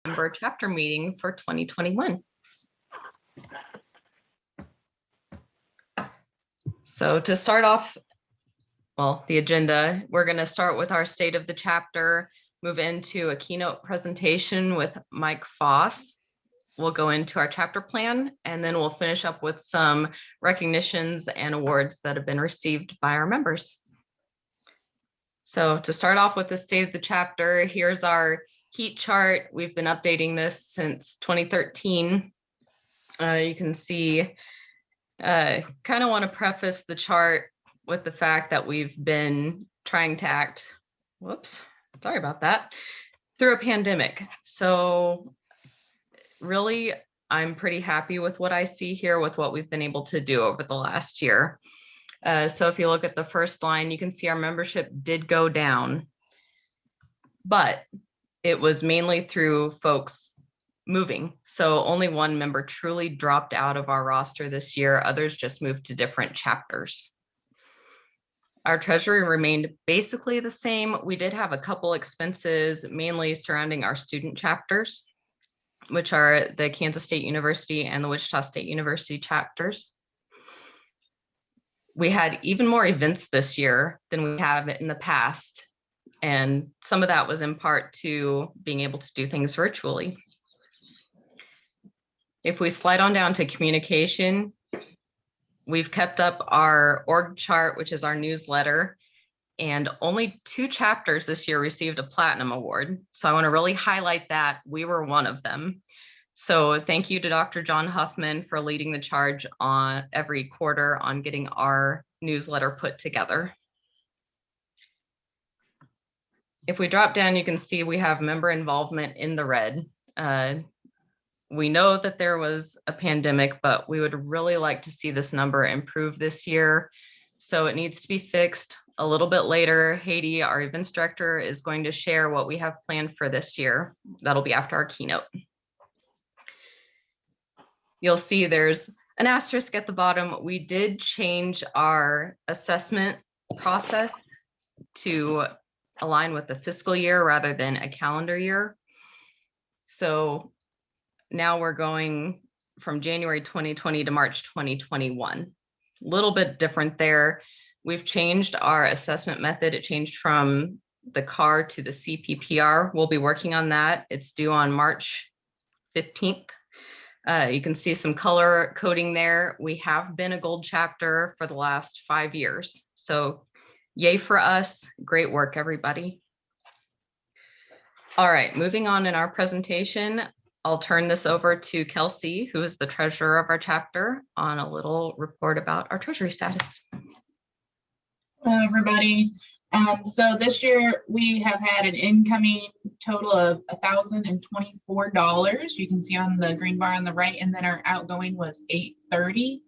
November chapter meeting for 2021. So to start off, well, the agenda, we're going to start with our state of the chapter, move into a keynote presentation with Mike Foss. We'll go into our chapter plan, and then we'll finish up with some recognitions and awards that have been received by our members. So to start off with the state of the chapter, here's our heat chart. We've been updating this since 2013. You can see, kind of want to preface the chart with the fact that we've been trying to act, sorry about that, through a pandemic. So really, I'm pretty happy with what I see here with what we've been able to do over the last year. So if you look at the first line, you can see our membership did go down, but it was mainly through folks moving. So only one member truly dropped out of our roster this year. Others just moved to different chapters. Our treasury remained basically the same. We did have a couple expenses, mainly surrounding our student chapters, which are the Kansas State University and the Wichita State University chapters. We had even more events this year than we have in the past. And some of that was in part to being able to do things virtually. If we slide on down to communication, we've kept up our org chart, which is our newsletter, and only 2 chapters this year received a platinum award. So I want to really highlight that we were one of them. So thank you to Dr. John Huffman for leading the charge on every quarter on getting our newsletter put together. If we drop down, you can see we have member involvement in the red. We know that there was a pandemic, but we would really like to see this number improve this year. So it needs to be fixed. A little bit later, Haiti, our events director, is going to share what we have planned for this year. That'll be after our keynote. You'll see there's an asterisk at the bottom. We did change our assessment process to align with the fiscal year rather than a calendar year. So now we're going from January 2020 to March 2021. A little bit different there. We've changed our assessment method. It changed from the CAR to the CPPR. We'll be working on that. It's due on March 15th. You can see some color coding there. We have been a gold chapter for the last 5 years. So yay for us. Great work, everybody. All right, moving on in our presentation, I'll turn this over to Kelsey, who is the treasurer of our chapter, on a little report about our treasury status. Hello, everybody. So this year we have had an incoming total of $1,024. You can see on the green bar on the right, and then our outgoing was $830.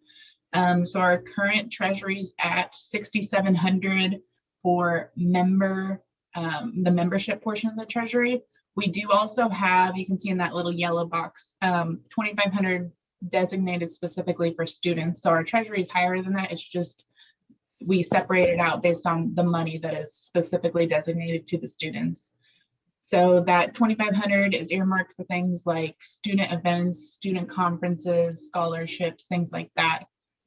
So our current treasury is at $6,700 for the membership portion of the treasury. We do also have, you can see in that little yellow box, $2,500 designated specifically for students. So our treasury is higher than that. It's just we separate it out based on the money that is specifically designated to the students. So that $2,500 is earmarked for things like student events, student conferences, scholarships, things like that.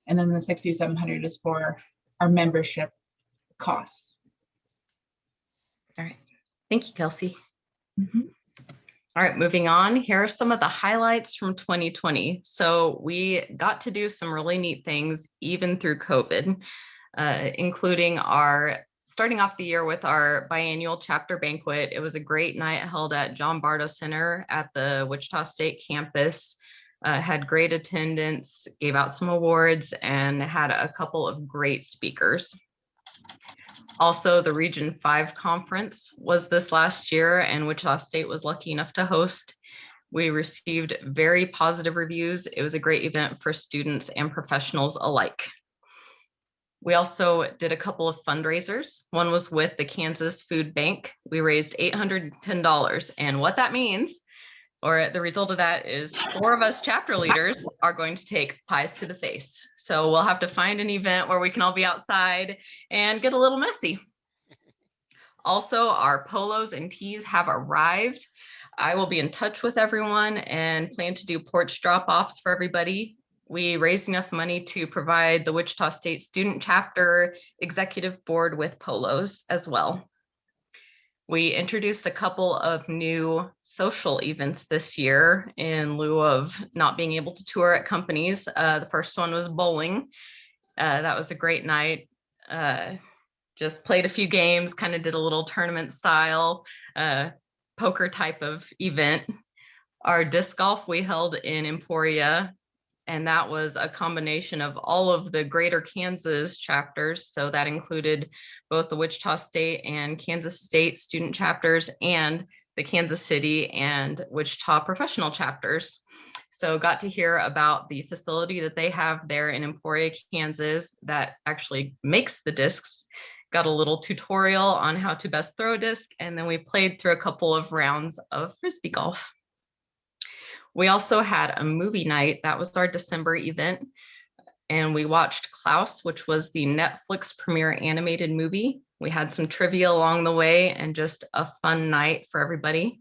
And then the $6,700 is for our membership costs. All right. Thank you, Kelsey. Mm-hmm. All right, moving on. Here are some of the highlights from 2020. So we got to do some really neat things even through COVID, including starting off the year with our biannual chapter banquet. It was a great night held at John Bardo Center at the Wichita State campus. Had great attendance, gave out some awards, and had a couple of great speakers. Also, the Region 5 conference was this last year, and Wichita State was lucky enough to host. We received very positive reviews. It was a great event for students and professionals alike. We also did a couple of fundraisers. One was with the Kansas Food Bank. We raised $810, and what that means, or the result of that, is 4 of us chapter leaders are going to take pies to the face. So we'll have to find an event where we can all be outside and get a little messy. Also, our polos and tees have arrived. I will be in touch with everyone and plan to do porch drop-offs for everybody. We raised enough money to provide the Wichita State Student Chapter Executive Board with polos as well. We introduced a couple of new social events this year in lieu of not being able to tour at companies. The first one was bowling. That was a great night. Just played a few games, kind of did a little tournament style, poker type of event. Our disc golf we held in Emporia, and that was a combination of all of the greater Kansas chapters. So that included both the Wichita State and Kansas State student chapters and the Kansas City and Wichita professional chapters. So got to hear about the facility that they have there in Emporia, Kansas that actually makes the discs. Got a little tutorial on how to best throw a disc, and then we played through a couple of rounds of Frisbee golf. We also had a movie night. That was our December event. And we watched Klaus, which was the Netflix premiere animated movie. We had some trivia along the way and just a fun night for everybody.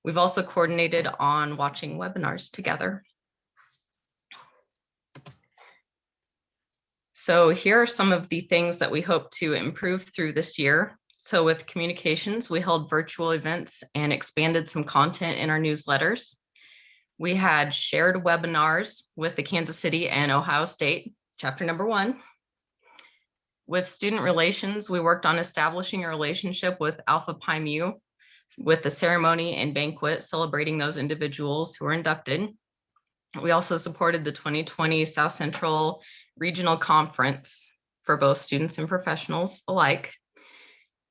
We've also coordinated on watching webinars together. So here are some of the things that we hope to improve through this year. So with communications, we held virtual events and expanded some content in our newsletters. We had shared webinars with the Kansas City and Ohio State, chapter number 1. With student relations, we worked on establishing a relationship with Alpha Pi Mu with the ceremony and banquet celebrating those individuals who were inducted. We also supported the 2020 South Central Regional Conference for both students and professionals alike,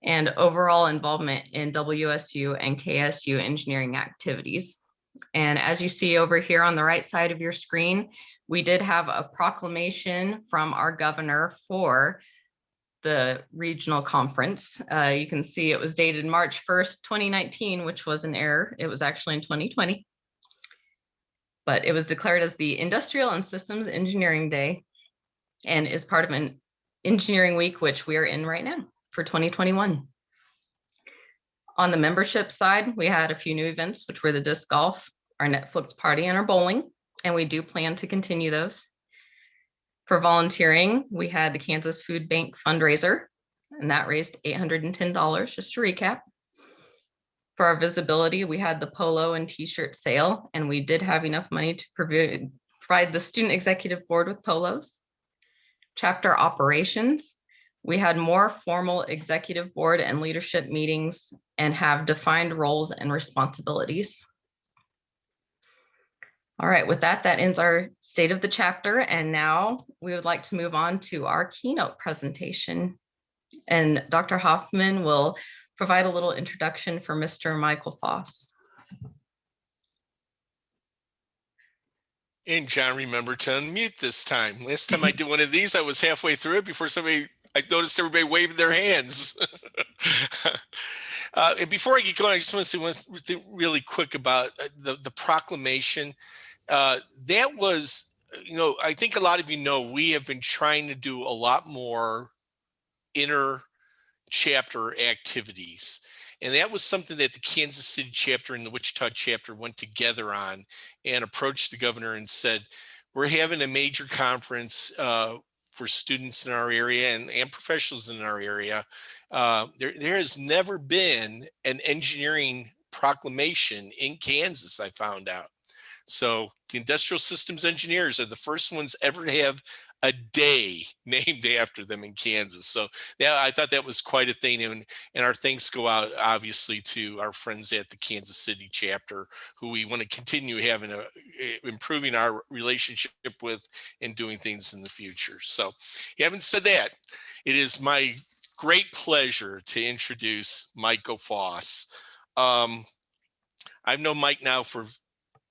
and overall involvement in WSU and KSU engineering activities. And as you see over here on the right side of your screen, we did have a proclamation from our governor for the regional conference. You can see it was dated March 1st, 2019, which was an error. It was actually in 2020. But it was declared as the Industrial and Systems Engineering Day and is part of an engineering week, which we are in right now for 2021. On the membership side, we had a few new events, which were the disc golf, our Netflix party, and our bowling, and we do plan to continue those. For volunteering, we had the Kansas Food Bank fundraiser, and that raised $810, just to recap. For our visibility, we had the polo and t-shirt sale, and we did have enough money to provide the student executive board with polos. Chapter operations, we had more formal executive board and leadership meetings and have defined roles and responsibilities. All right, with that, that ends our state of the chapter. And now we would like to move on to our keynote presentation. And Dr. Hoffman will provide a little introduction for Mr. Michael Foss. And John remembered to unmute this time. Last time I did one of these, I was halfway through it before I noticed everybody waving their hands. And before I get going, I just want to say one thing really quick about the proclamation. That was, I think a lot of you know, we have been trying to do a lot more inner chapter activities. And that was something that the Kansas City chapter and the Wichita chapter went together on and approached the governor and said, we're having a major conference for students in our area and professionals in our area. There has never been an engineering proclamation in Kansas, I found out. So the industrial systems engineers are the first ones ever to have a day named after them in Kansas. So yeah, I thought that was quite a thing. And our thanks go out obviously to our friends at the Kansas City chapter, who we want to continue having improving our relationship with and doing things in the future. So having said that, it is my great pleasure to introduce Michael Foss. I've known Mike now for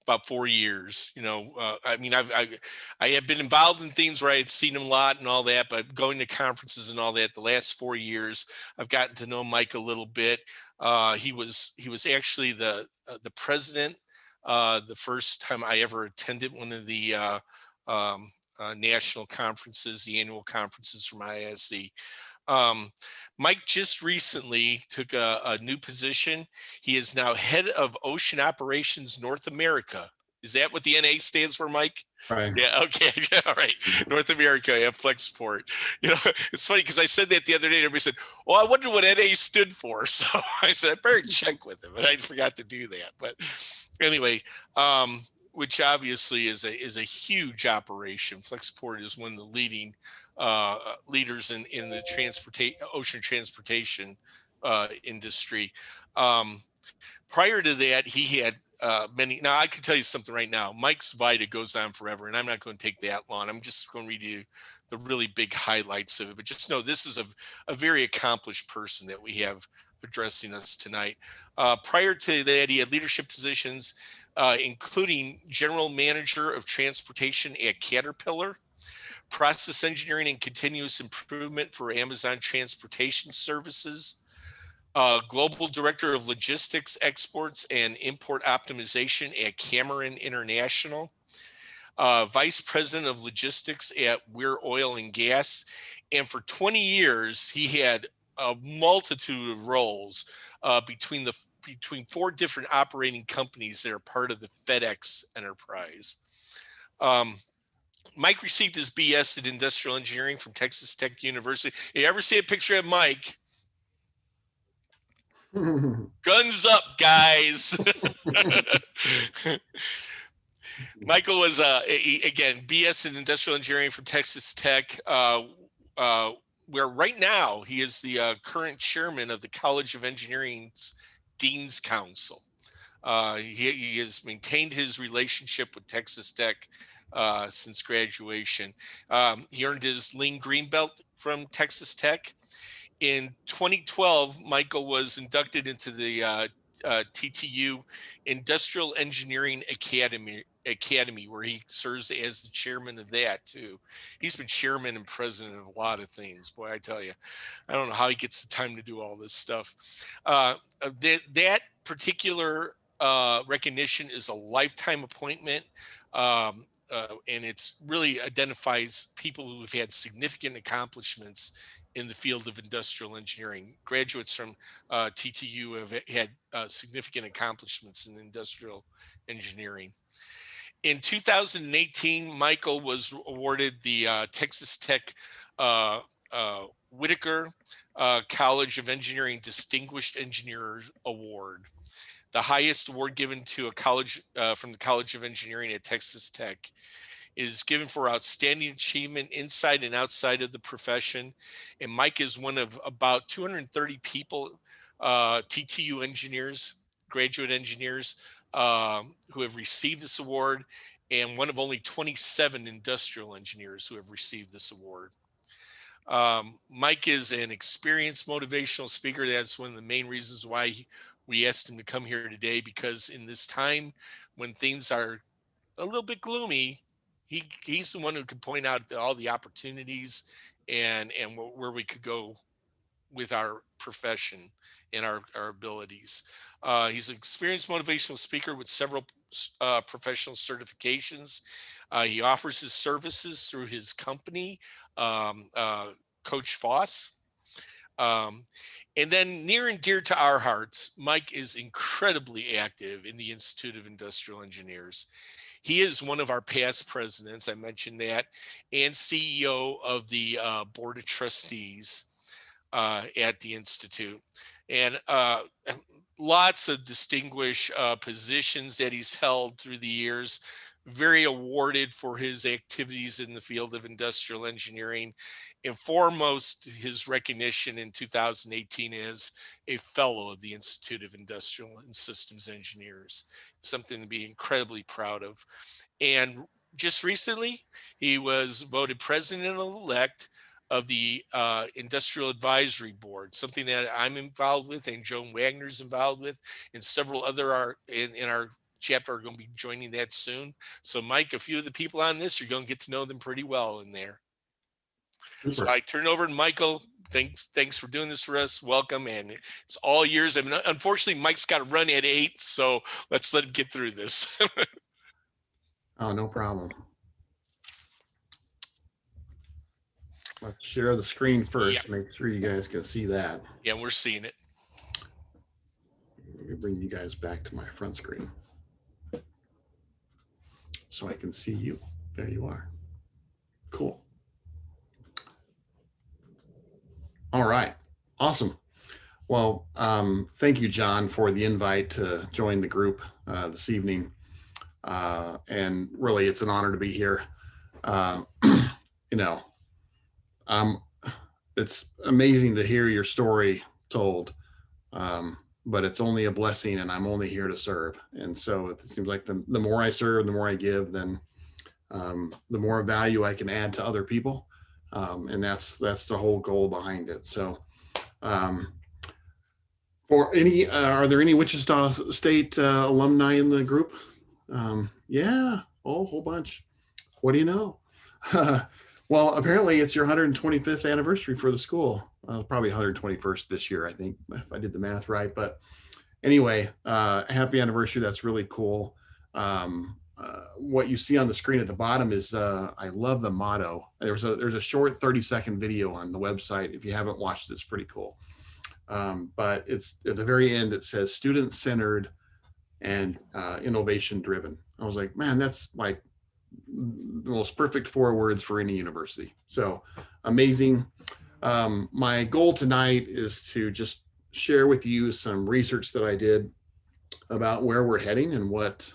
about 4 years. I mean, I have been involved in things where I had seen him a lot and all that, but going to conferences and all that, the last 4 years, I've gotten to know Mike a little bit. He was actually the president the first time I ever attended one of the national conferences, the annual conferences from IISE. Mike just recently took a new position. He is now head of Ocean Operations North America. Is that what the NA stands for, Mike? Right. Yeah. Okay. All right. North America. Yeah. Flexport. You know, it's funny because I said that the other day. And everybody said, "Oh, I wonder what NA stood for." So I said, "I better check with him," and I forgot to do that. But anyway, which obviously is a huge operation. Flexport is one of the leading leaders in the ocean transportation industry. Prior to that, he had many. Now, I can tell you something right now. Mike's Vita goes on forever, and I'm not going to take that long. I'm just going to read you the really big highlights of it. But just know this is a very accomplished person that we have addressing us tonight. Prior to that, he had leadership positions, including general manager of transportation at Caterpillar, process engineering and continuous improvement for Amazon Transportation Services, global director of logistics, exports, and import optimization at Cameron International, vice president of logistics at Weir Oil and Gas. And for 20 years, he had a multitude of roles between 4 different operating companies that are part of the FedEx enterprise. Mike received his BS in industrial engineering from Texas Tech University. You ever see a picture of Mike? Guns up, guys. Michael was, again, BS in industrial engineering from Texas Tech, where right now he is the current chairman of the College of Engineering's Dean's Council. He has maintained his relationship with Texas Tech since graduation. He earned his Lean Green Belt from Texas Tech. In 2012, Michael was inducted into the TTU Industrial Engineering Academy, where he serves as the chairman of that too. He's been chairman and president of a lot of things. Boy, I tell you, I don't know how he gets the time to do all this stuff. That particular recognition is a lifetime appointment. And it's really identifies people who have had significant accomplishments in the field of industrial engineering. Graduates from TTU have had significant accomplishments in industrial engineering. In 2018, Michael was awarded the Texas Tech Whitaker College of Engineering Distinguished Engineer Award, the highest award given to a college from the College of Engineering at Texas Tech. It is given for outstanding achievement inside and outside of the profession. And Mike is one of about 230 people, TTU engineers, graduate engineers, who have received this award, and one of only 27 industrial engineers who have received this award. Mike is an experienced motivational speaker. That's one of the main reasons why we asked him to come here today, because in this time when things are a little bit gloomy, he's the one who could point out all the opportunities and where we could go with our profession and our abilities. He's an experienced motivational speaker with several professional certifications. He offers his services through his company, Coach Foss. And then near and dear to our hearts, Mike is incredibly active in the Institute of Industrial Engineers. He is one of our past presidents, I mentioned that, and CEO of the Board of Trustees at the Institute. And lots of distinguished positions that he's held through the years, very awarded for his activities in the field of industrial engineering, and foremost his recognition in 2018 as a fellow of the Institute of Industrial and Systems Engineers, something to be incredibly proud of. And just recently, he was voted president-elect of the Industrial Advisory Board, something that I'm involved with and Joan Wagner's involved with, and several other in our chapter are going to be joining that soon. So Mike, a few of the people on this, you're going to get to know them pretty well in there. Super. So I turn over to Michael. Thanks for doing this for us. Welcome. And it's all yours. I mean, unfortunately, Mike's got to run at 8, so let's let him get through this. Oh, no problem. Let's share the screen first Yeah. to make sure you guys can see that. Yeah, we're seeing it. Let me bring you guys back to my front screen so I can see you. There you are. Cool. All right. Awesome. Well, thank you, John, for the invite to join the group this evening. And really, it's an honor to be here. You know, it's amazing to hear your story told, but it's only a blessing, and I'm only here to serve. And so it seems like the more I serve, the more I give, then the more value I can add to other people. And that's the whole goal behind it. So for any, are there any Wichita State alumni in the group? Yeah, a whole bunch. What do you know? Well, apparently it's your 125th anniversary for the school. Probably 121st this year, I think, if I did the math right. But anyway, happy anniversary. That's really cool. What you see on the screen at the bottom is, I love the motto. There's a short 30-second video on the website. If you haven't watched it, it's pretty cool. But it's at the very end, it says student-centered and innovation-driven. I was like, man, that's like the most perfect 4 words for any university. So amazing. My goal tonight is to just share with you some research that I did about where we're heading and what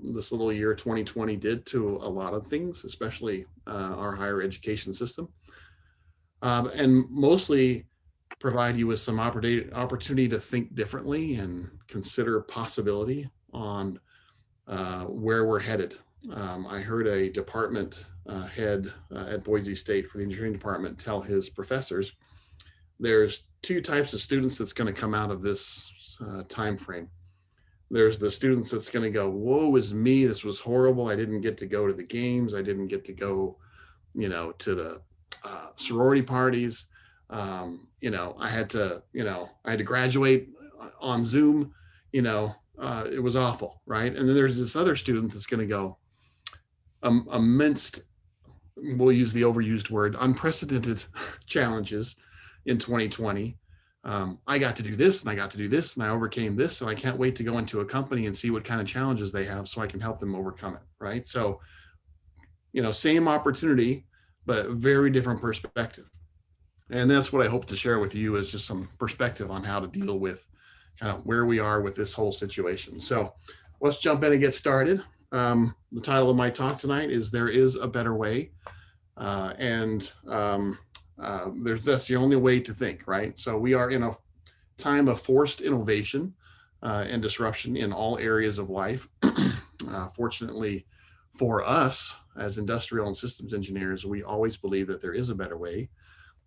this little year 2020 did to a lot of things, especially our higher education system. And mostly provide you with some opportunity to think differently and consider possibility on where we're headed. I heard a department head at Boise State for the engineering department tell his professors, there's 2 types of students that's going to come out of this time frame. There's the students that's going to go, woe is me, this was horrible. I didn't get to go to the games. I didn't get to go, to the sorority parties. I had to graduate on Zoom. It was awful, right? And then there's this other student that's going to go, immense, we'll use the overused word, unprecedented challenges in 2020. I got to do this and I got to do this and I overcame this, and I can't wait to go into a company and see what kind of challenges they have so I can help them overcome it, right? So, same opportunity, but very different perspective. And that's what I hope to share with you, is just some perspective on how to deal with kind of where we are with this whole situation. So let's jump in and get started. The title of my talk tonight is There is a Better Way. That's the only way to think, right? So we are in a time of forced innovation and disruption in all areas of life. Fortunately for us as industrial and systems engineers, we always believe that there is a better way,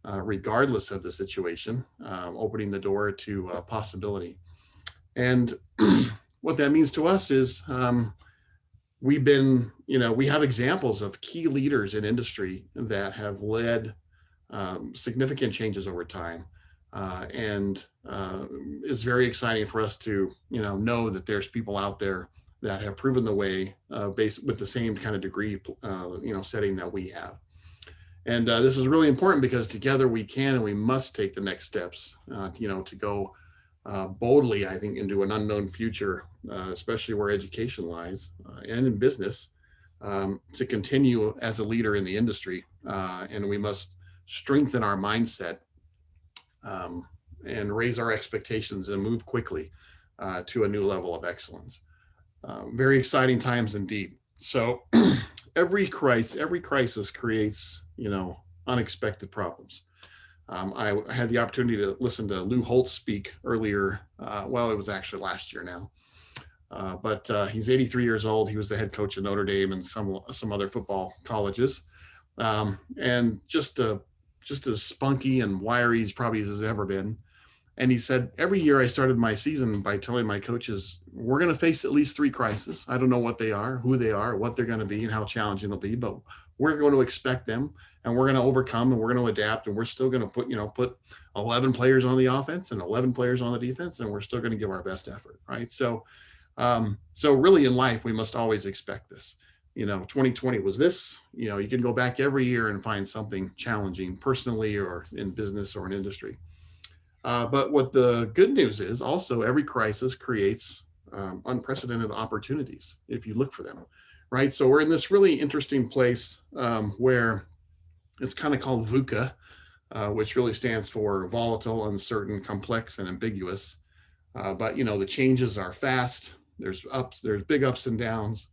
regardless of the situation, opening the door to possibility. And what that means to us is we have examples of key leaders in industry that have led significant changes over time. And it's very exciting for us to, know that there's people out there that have proven the way based with the same kind of degree, setting that we have. And this is really important because together we can and we must take the next steps, to go boldly, I think, into an unknown future, especially where education lies and in business, to continue as a leader in the industry. And we must strengthen our mindset and raise our expectations and move quickly to a new level of excellence. Very exciting times indeed. So every crisis creates, unexpected problems. I had the opportunity to listen to Lou Holtz speak earlier. It was actually last year now. But he's 83 years old. He was the head coach of Notre Dame and some other football colleges. And just as spunky and wiry as probably as has ever been. And he said, every year I started my season by telling my coaches, we're going to face at least 3 crises. I don't know what they are, who they are, what they're going to be, and how challenging they'll be, but we're going to expect them, and we're going to overcome, and we're going to adapt, and we're still going to put 11 players on the offense and 11 players on the defense, and we're still going to give our best effort, right? So really in life, we must always expect this. 2020 was this. You can go back every year and find something challenging personally or in business or in industry. But what the good news is also every crisis creates unprecedented opportunities if you look for them, right? So we're in this really interesting place where it's kind of called VUCA, which really stands for volatile, uncertain, complex, and ambiguous. But the changes are fast. There's big ups and downs.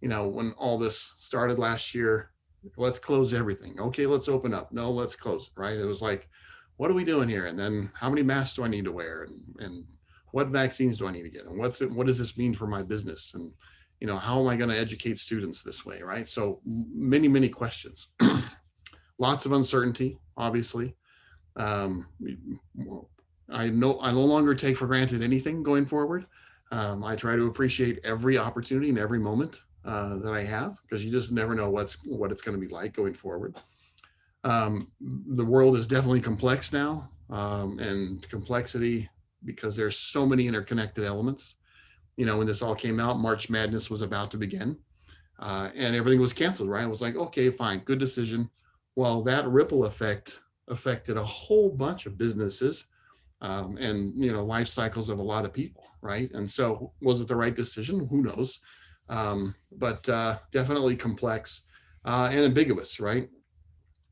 When all this started last year, let's close everything. Okay, let's open up. No, let's close it, right? It was like, what are we doing here? And then how many masks do I need to wear? And what vaccines do I need to get? And what does this mean for my business? And, how am I going to educate students this way, right? So many, many questions. Lots of uncertainty, obviously. I no longer take for granted anything going forward. I try to appreciate every opportunity and every moment that I have, because you just never know what it's going to be like going forward. The world is definitely complex now, and complexity because there's so many interconnected elements. When this all came out, March Madness was about to begin, and everything was canceled, right? It was like, okay, fine, good decision. Well, that ripple effect affected a whole bunch of businesses, and life cycles of a lot of people, right? And so was it the right decision? Who knows? But definitely complex and ambiguous, right?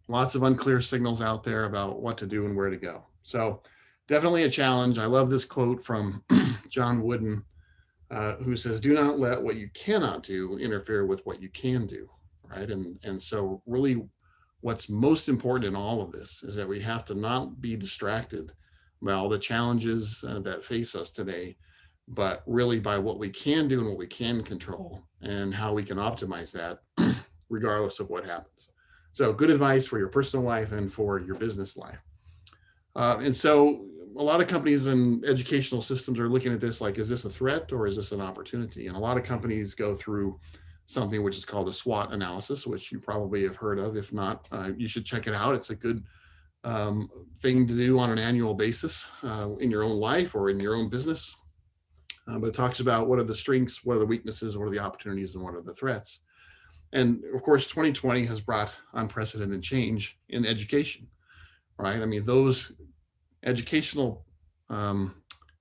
Lots of unclear signals out there about what to do and where to go. So definitely a challenge. I love this quote from John Wooden, who says, "Do not let what you cannot do interfere with what you can do," right? And so really what's most important in all of this is that we have to not be distracted by all the challenges that face us today, but really by what we can do and what we can control and how we can optimize that regardless of what happens. So good advice for your personal life and for your business life. And so a lot of companies and educational systems are looking at this like, is this a threat or is this an opportunity? And a lot of companies go through something which is called a SWOT analysis, which you probably have heard of. If not, you should check it out. It's a good thing to do on an annual basis in your own life or in your own business. But it talks about what are the strengths, what are the weaknesses, what are the opportunities, and what are the threats. And of course, 2020 has brought unprecedented change in education, right? I mean, those educational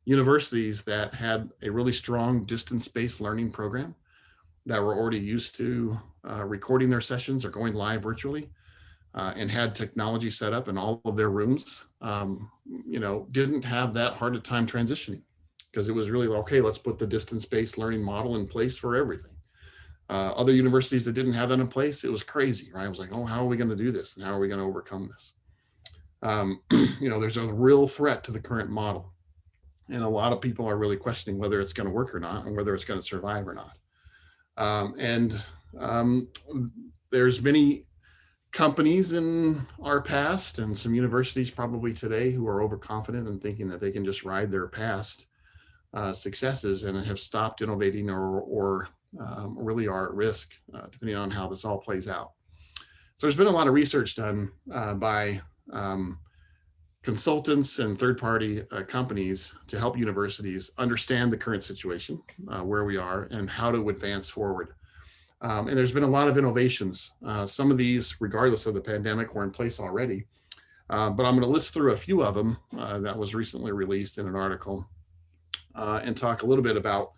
universities that had a really strong distance-based learning program that were already used to recording their sessions or going live virtually and had technology set up in all of their rooms, didn't have that hard a time transitioning, because it was really, okay, let's put the distance-based learning model in place for everything. Other universities that didn't have that in place, it was crazy, right? I was like, oh, how are we going to do this? And how are we going to overcome this? There's a real threat to the current model. And a lot of people are really questioning whether it's going to work or not, and whether it's going to survive or not. There's many companies in our past and some universities probably today who are overconfident and thinking that they can just ride their past successes and have stopped innovating or really are at risk, depending on how this all plays out. So there's been a lot of research done by consultants and third-party companies to help universities understand the current situation, where we are, and how to advance forward. And there's been a lot of innovations. Some of these, regardless of the pandemic, were in place already. But I'm going to list through a few of them that was recently released in an article and talk a little bit about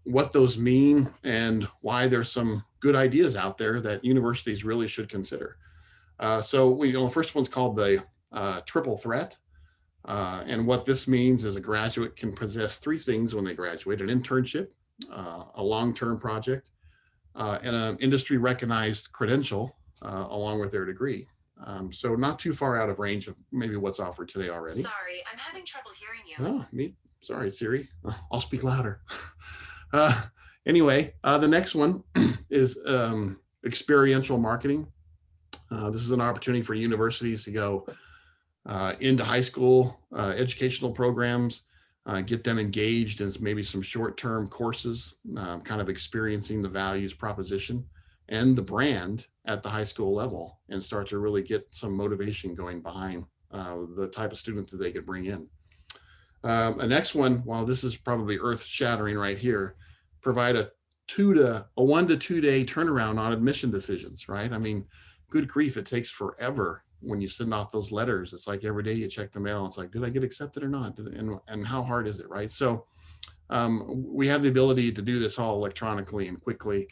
what those mean and why there's some good ideas out there that universities really should consider. So the first one's called the triple threat. And what this means is a graduate can possess three things when they graduate: an internship, a long-term project, and an industry recognized credential along with their degree. So not too far out of range of maybe what's offered today already. Sorry, I'm having trouble hearing you. Oh, me. Sorry, Siri. I'll speak louder. Anyway, the next one is experiential marketing. This is an opportunity for universities to go into high school educational programs, get them engaged in maybe some short-term courses, kind of experiencing the values proposition and the brand at the high school level, and start to really get some motivation going behind the type of student that they could bring in. The next one, while this is probably earth-shattering right here, provide a a 1 to 2 day turnaround on admission decisions, right? I mean, good grief, it takes forever when you send off those letters. It's like every day you check the mail. It's like, did I get accepted or not? And how hard is it, right? So we have the ability to do this all electronically and quickly.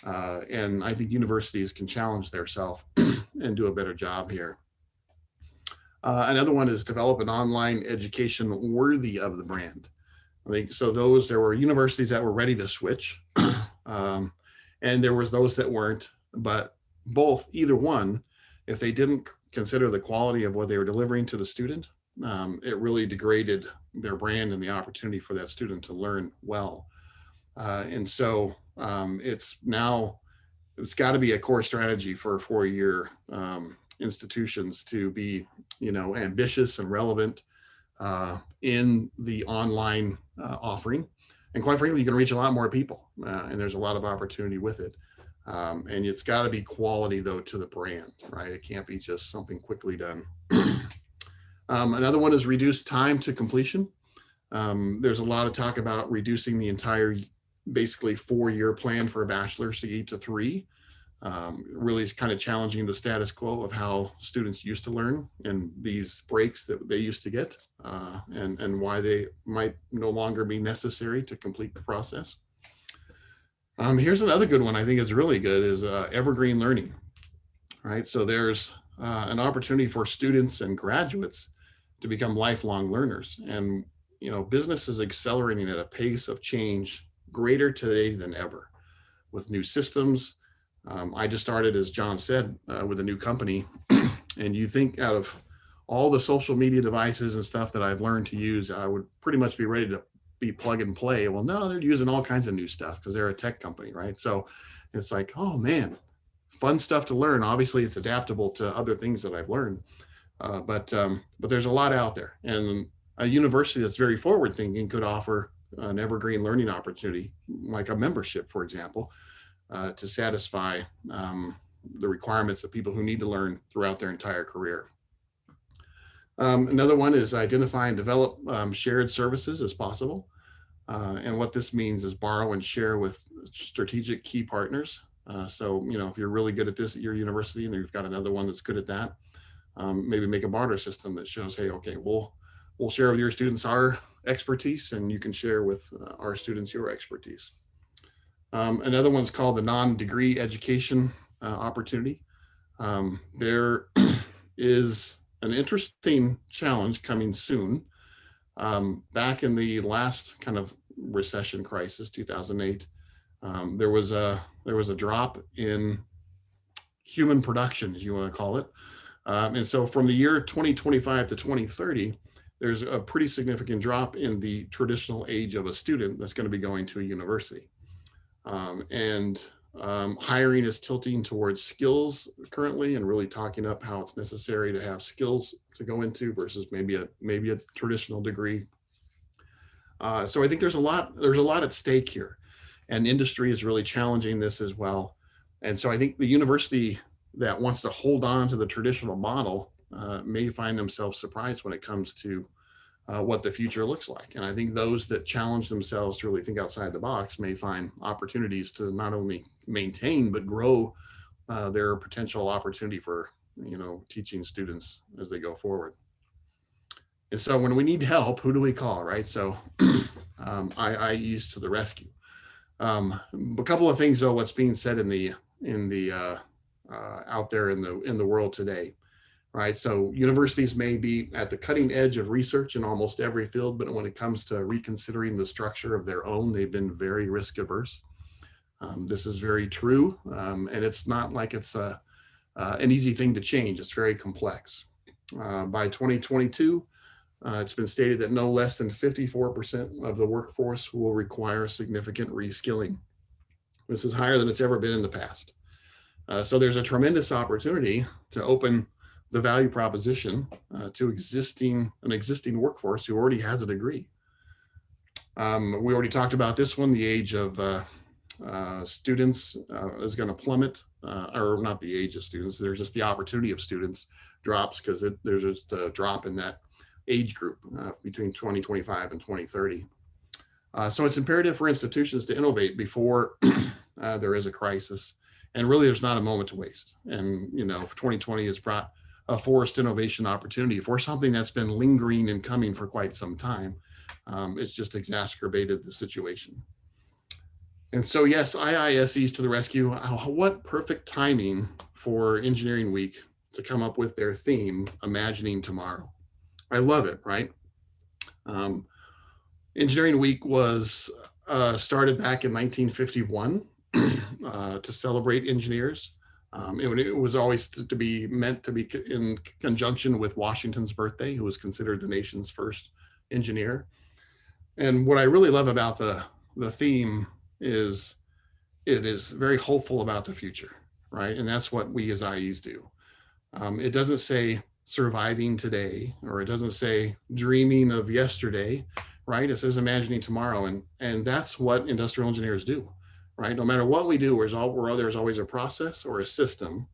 And I think universities can challenge themselves and do a better job here. Another one is develop an online education worthy of the brand. I think so. There were universities that were ready to switch, and there was those that weren't. But either one, if they didn't consider the quality of what they were delivering to the student, it really degraded their brand and the opportunity for that student to learn well. And so it's got to be a core strategy for 4-year institutions to be, ambitious and relevant in the online offering. And quite frankly, you can reach a lot more people, and there's a lot of opportunity with it. And it's got to be quality, though, to the brand, right? It can't be just something quickly done. Another one is reduce time to completion. There's a lot of talk about reducing the entire, basically 4-year plan for a bachelor's degree to 3. Really is kind of challenging the status quo of how students used to learn and these breaks that they used to get, and why they might no longer be necessary to complete the process. Here's another good one I think is really good is evergreen learning, right? So there's an opportunity for students and graduates to become lifelong learners. And, business is accelerating at a pace of change greater today than ever with new systems. I just started, as John said, with a new company. And you think out of all the social media devices and stuff that I've learned to use, I would pretty much be ready to be plug and play. Well, no, they're using all kinds of new stuff because they're a tech company, right? So it's like, oh man, fun stuff to learn. Obviously, it's adaptable to other things that I've learned, but there's a lot out there. And a university that's very forward thinking could offer an evergreen learning opportunity, like a membership, for example, to satisfy the requirements of people who need to learn throughout their entire career. Another one is identify and develop shared services as possible. And what this means is borrow and share with strategic key partners. So, if you're really good at this at your university and you've got another one that's good at that, maybe make a barter system that shows, hey, okay, we'll share with your students our expertise and you can share with our students your expertise. Another one's called the non-degree education opportunity. There is an interesting challenge coming soon. Back in the last kind of recession crisis, 2008, there was a drop in human production, as you want to call it. And so from the year 2025 to 2030, there's a pretty significant drop in the traditional age of a student that's going to be going to a university. Hiring is tilting towards skills currently and really talking up how it's necessary to have skills to go into versus maybe a traditional degree. So I think there's a lot at stake here, and industry is really challenging this as well. And so I think the university that wants to hold on to the traditional model may find themselves surprised when it comes to what the future looks like. And I think those that challenge themselves to really think outside the box may find opportunities to not only maintain, but grow their potential opportunity for, teaching students as they go forward. And so when we need help, who do we call, right? So IISE to the rescue. A couple of things though, what's being said in the out there in the world today. Right. So universities may be at the cutting edge of research in almost every field, but when it comes to reconsidering the structure of their own, they've been very risk averse. This is very true. And it's not like it's an easy thing to change. It's very complex. By 2022, it's been stated that no less than 54% of the workforce will require significant reskilling. This is higher than it's ever been in the past. So there's a tremendous opportunity to open the value proposition to an existing workforce who already has a degree. We already talked about this one. The age of students is going to plummet, or not the age of students. There's just the opportunity of students drops because there's just a drop in that age group between 2025 and 2030. So it's imperative for institutions to innovate before there is a crisis. And really, there's not a moment to waste. And, 2020 has brought a forced innovation opportunity for something that's been lingering and coming for quite some time. It's just exacerbated the situation. And so, yes, IISE's to the rescue. What perfect timing for Engineering Week to come up with their theme, Imagining Tomorrow. I love it, right? Engineering Week was started back in 1951 to celebrate engineers. It was always meant to be in conjunction with Washington's birthday, who was considered the nation's first engineer. And what I really love about the theme is it is very hopeful about the future, right? And that's what we as IEs do. It doesn't say surviving today, or it doesn't say dreaming of yesterday, right? It says imagining tomorrow. And that's what industrial engineers do, right? No matter what we do, there's always a process or a system,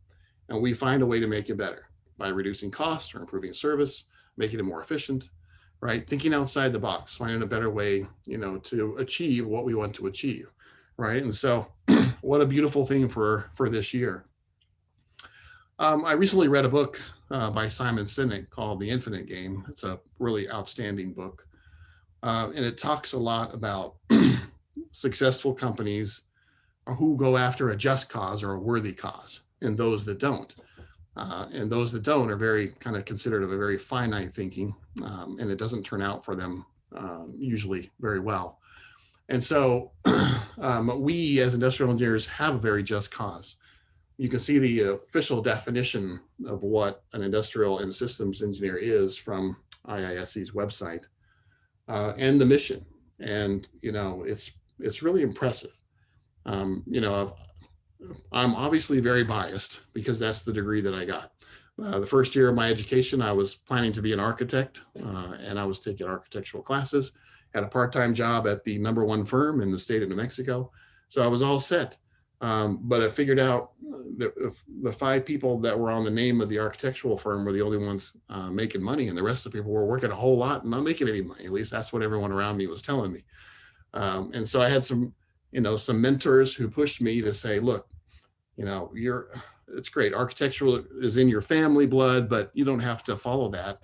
and we find a way to make it better by reducing costs or improving service, making it more efficient, right? Thinking outside the box, finding a better way, to achieve what we want to achieve, right? And so what a beautiful thing for this year. I recently read a book by Simon Sinek called The Infinite Game. It's a really outstanding book. And it talks a lot about successful companies who go after a just cause or a worthy cause, and those that don't. And those that don't are very kind of considered of a very finite thinking, and it doesn't turn out for them usually very well. And so we as industrial engineers have a very just cause. You can see the official definition of what an industrial and systems engineer is from IISE's website, and the mission. And, it's really impressive. I'm obviously very biased because that's the degree that I got. The first year of my education, I was planning to be an architect, and I was taking architectural classes, had a part-time job at the #1 firm in the state of New Mexico. So I was all set. But I figured out that the 5 people that were on the name of the architectural firm were the only ones making money, and the rest of the people were working a whole lot and not making any money. At least that's what everyone around me was telling me. And so I had some mentors who pushed me to say, look, it's great. Architectural is in your family blood, but you don't have to follow that.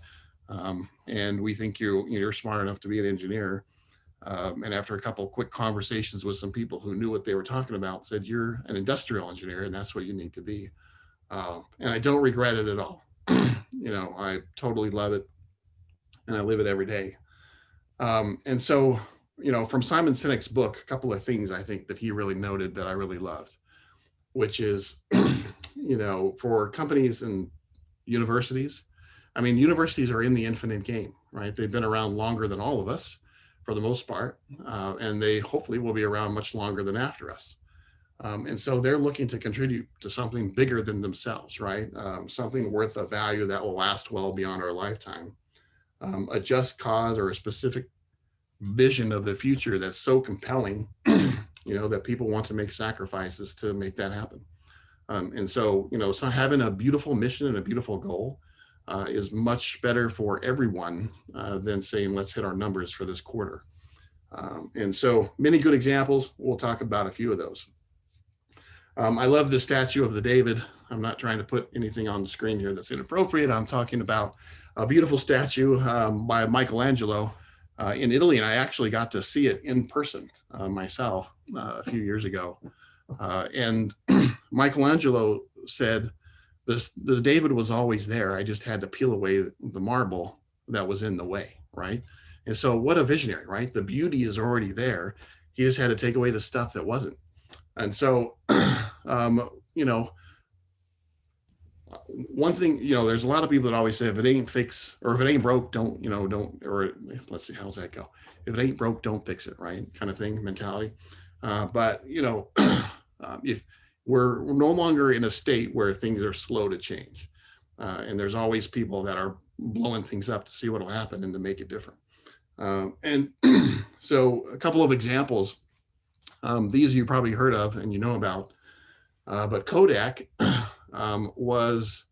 And we think you're smart enough to be an engineer. And after a couple of quick conversations with some people who knew what they were talking about, said, you're an industrial engineer and that's what you need to be. And I don't regret it at all. I totally love it and I live it every day. And so, from Simon Sinek's book, a couple of things I think that he really noted that I really loved, which is, for companies and universities, universities are in the infinite game, right? They've been around longer than all of us for the most part, and they hopefully will be around much longer than after us. And so they're looking to contribute to something bigger than themselves, right? Something worth a value that will last well beyond our lifetime. A just cause or a specific vision of the future that's so compelling, that people want to make sacrifices to make that happen. And so, so having a beautiful mission and a beautiful goal is much better for everyone than saying, let's hit our numbers for this quarter. And so many good examples. We'll talk about a few of those. I love the statue of the David. I'm not trying to put anything on the screen here that's inappropriate. I'm talking about a beautiful statue by Michelangelo in Italy. And I actually got to see it in person myself a few years ago. And Michelangelo said, the David was always there. I just had to peel away the marble that was in the way, right? And so what a visionary, right? The beauty is already there. He just had to take away the stuff that wasn't. And so, one thing, there's a lot of people that always say, if it ain't fix, or if it ain't broke, don't, or let's see, how's that go? If it ain't broke, don't fix it, right? Kind of thing, mentality. But, if we're no longer in a state where things are slow to change. And there's always people that are blowing things up to see what will happen and to make it different. And so a couple of examples, these you probably heard of and about, but Kodak was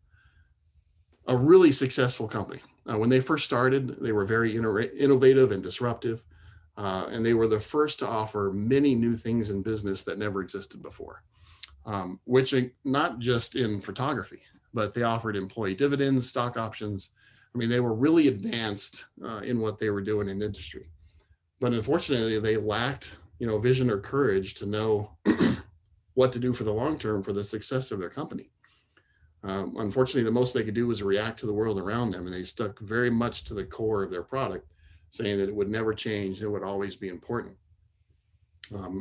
a really successful company. When they first started, they were very innovative and disruptive. And they were the first to offer many new things in business that never existed before, which not just in photography, but they offered employee dividends, stock options. I mean, they were really advanced in what they were doing in industry. But unfortunately, they lacked, vision or courage to know what to do for the long term for the success of their company. Unfortunately, the most they could do was react to the world around them, and they stuck very much to the core of their product, saying that it would never change, it would always be important.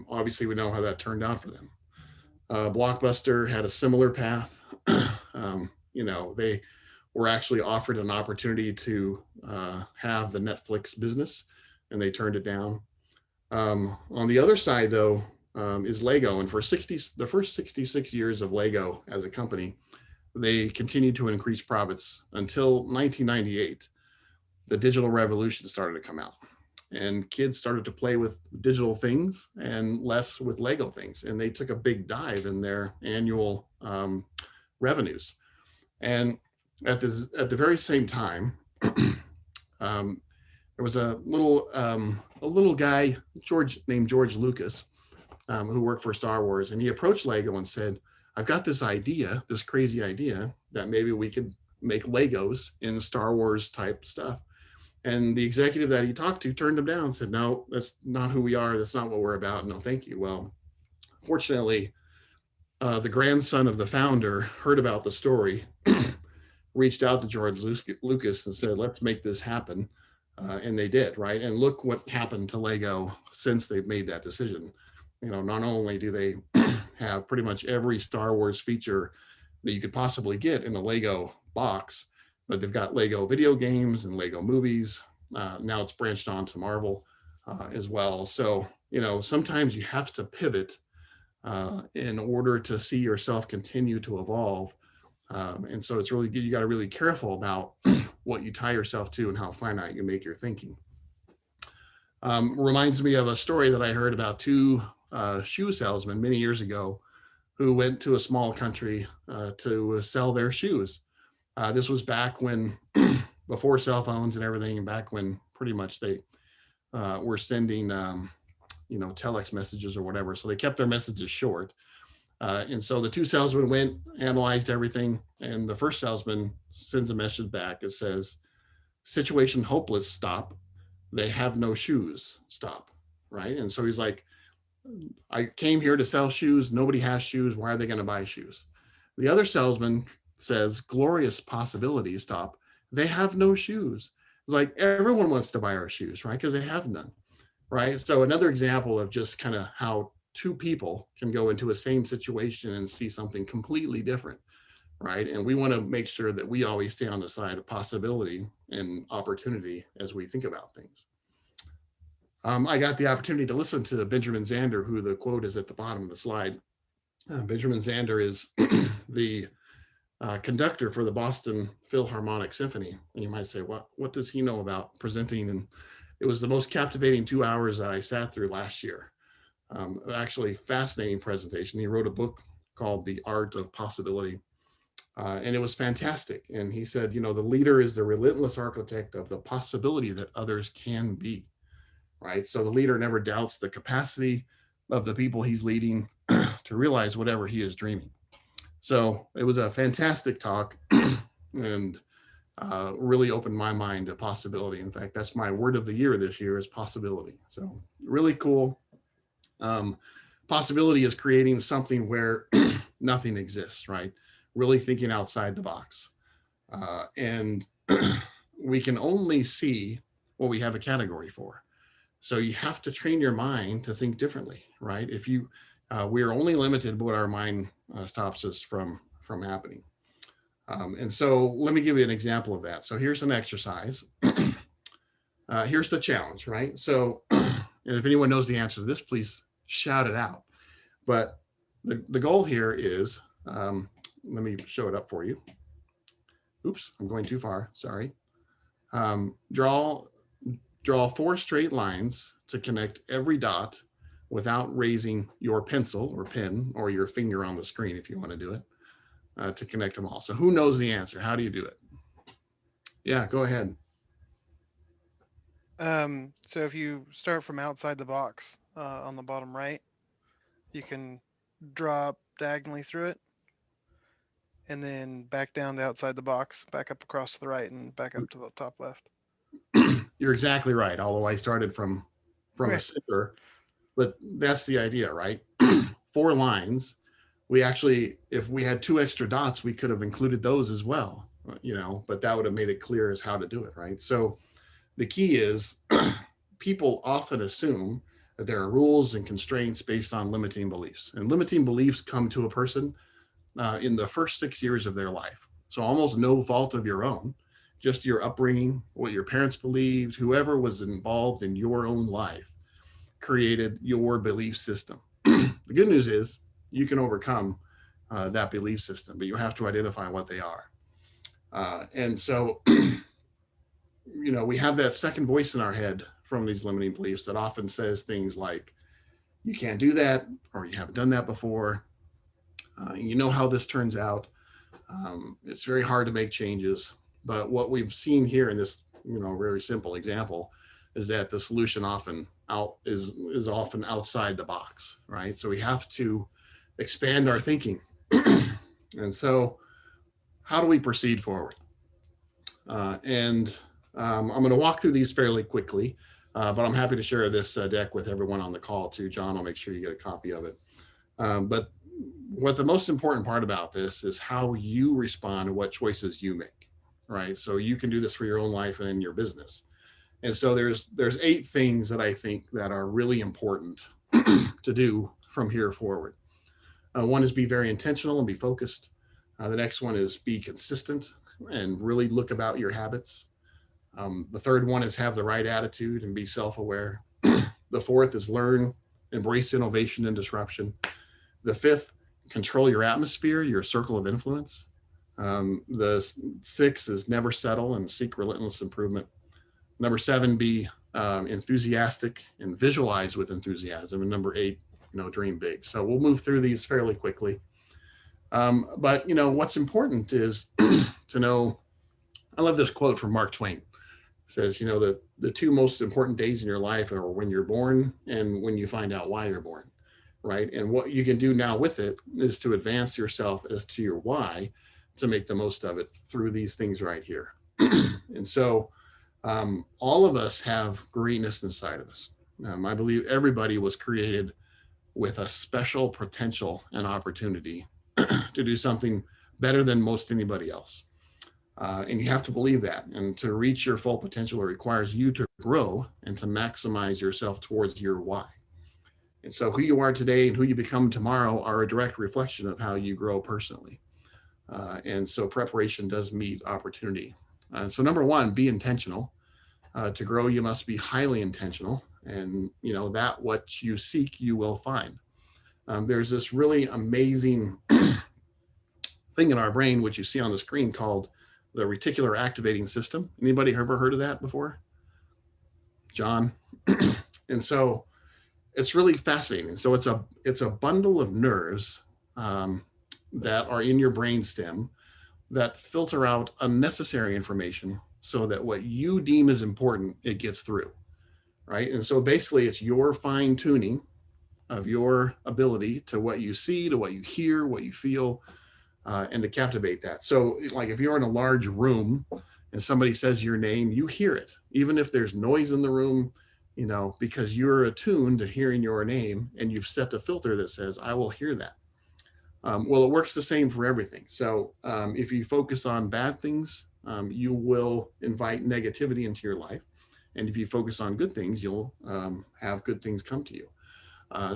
Obviously, we know how that turned out for them. Blockbuster had a similar path. They were actually offered an opportunity to have the Netflix business, and they turned it down. On the other side, though, is Lego. And for the first 66 years of Lego as a company, they continued to increase profits until 1998. The digital revolution started to come out, and kids started to play with digital things and less with Lego things. And they took a big dive in their annual revenues. And at the very same time, there was a little guy, named George Lucas, who worked for Star Wars, and he approached Lego and said, "I've got this crazy idea that maybe we could make Legos in Star Wars type stuff." And the executive that he talked to turned him down and said, "No, that's not who we are. That's not what we're about. No, thank you." Well, fortunately, the grandson of the founder heard about the story, reached out to George Lucas and said, "Let's make this happen." And they did, right? And look what happened to Lego since they've made that decision. Not only do they have pretty much every Star Wars feature that you could possibly get in a Lego box, but they've got Lego video games and Lego movies. Now it's branched on to Marvel as well. So, sometimes you have to pivot in order to see yourself continue to evolve. And so it's really good. You got to really careful about what you tie yourself to and how finite you make your thinking. Reminds me of a story that I heard about two shoe salesmen many years ago who went to a small country to sell their shoes. This was back when, before cell phones and everything, and back when pretty much they were sending, telex messages or whatever. So they kept their messages short. And so the two salesmen went, analyzed everything, and the first salesman sends a message back that says, "Situation hopeless, stop. They have no shoes, stop." Right? And so he's like, "I came here to sell shoes. Nobody has shoes. Why are they going to buy shoes?" The other salesman says, "Glorious possibility, stop. They have no shoes." It's like, everyone wants to buy our shoes, right? Because they have none, right? So another example of just kind of how two people can go into a same situation and see something completely different, right? And we want to make sure that we always stay on the side of possibility and opportunity as we think about things. I got the opportunity to listen to Benjamin Zander, who the quote is at the bottom of the slide. Benjamin Zander is the conductor for the Boston Philharmonic Symphony. And you might say, what does he know about presenting? And it was the most captivating 2 hours that I sat through last year. Actually, fascinating presentation. He wrote a book called The Art of Possibility. And it was fantastic. And he said, the leader is the relentless architect of the possibility that others can be, right? So the leader never doubts the capacity of the people he's leading to realize whatever he is dreaming. So it was a fantastic talk and really opened my mind to possibility. In fact, that's my word of the year this year, is possibility. So really cool. Possibility is creating something where nothing exists, right? Really thinking outside the box. And we can only see what we have a category for. So you have to train your mind to think differently, right? If you, we are only limited by what our mind stops us from happening. And so let me give you an example of that. So here's an exercise. Here's the challenge, right? So, and if anyone knows the answer to this, please shout it out. But the goal here is, let me show it up for you. Oops, I'm going too far, sorry. Draw 4 straight lines to connect every dot without raising your pencil or pen or your finger on the screen if you want to do it, to connect them all. So who knows the answer? How do you do it? Yeah, go ahead. So if you start from outside the box on the bottom right, you can drop diagonally through it and then back down to outside the box, back up across to the right and back up to the top left. You're exactly right. Although I started from a Okay. center, but that's the idea, right? 4 lines. We actually, if we had 2 extra dots, we could have included those as well, but that would have made it clear as how to do it, right? So the key is people often assume that there are rules and constraints based on limiting beliefs, and limiting beliefs come to a person in the first 6 years of their life. So almost no fault of your own, just your upbringing, what your parents believed, whoever was involved in your own life created your belief system. The good news is you can overcome that belief system, but you have to identify what they are. And so, we have that second voice in our head from these limiting beliefs that often says things like, you can't do that, or you haven't done that before. You know how this turns out. It's very hard to make changes. But what we've seen here in this, very simple example is that the solution is often outside the box, right? So we have to expand our thinking. And so how do we proceed forward? I'm going to walk through these fairly quickly, but I'm happy to share this deck with everyone on the call too. John, I'll make sure you get a copy of it. But what the most important part about this is how you respond to what choices you make, right? So you can do this for your own life and in your business. And so there's 8 things that I think that are really important to do from here forward. One is be very intentional and be focused. The next one is be consistent and really look about your habits. The third one is have the right attitude and be self-aware. The fourth is learn, embrace innovation and disruption. The fifth, control your atmosphere, your circle of influence. The sixth is never settle and seek relentless improvement. Number 7, be enthusiastic and visualize with enthusiasm. And number 8, dream big. So we'll move through these fairly quickly. But what's important is to know, I love this quote from Mark Twain. It says, the 2 most important days in your life are when you're born and when you find out why you're born, right? And what you can do now with it is to advance yourself as to your why, to make the most of it through these things right here. And so all of us have greatness inside of us. I believe everybody was created with a special potential and opportunity to do something better than most anybody else. And you have to believe that. And to reach your full potential, it requires you to grow and to maximize yourself towards your why. And so who you are today and who you become tomorrow are a direct reflection of how you grow personally. And so preparation does meet opportunity. So number 1, be intentional. To grow, you must be highly intentional. And, that what you seek, you will find. There's this really amazing thing in our brain, which you see on the screen, called the reticular activating system. Anybody ever heard of that before? John? And so it's really fascinating. So it's a bundle of nerves that are in your brain stem that filter out unnecessary information so that what you deem as important, it gets through, right? And so basically it's your fine tuning of your ability to what you see, to what you hear, what you feel, and to captivate that. So like if you're in a large room and somebody says your name, you hear it, even if there's noise in the room, because you're attuned to hearing your name and you've set a filter that says, I will hear that. Well, it works the same for everything. So if you focus on bad things, you will invite negativity into your life. And if you focus on good things, you'll have good things come to you.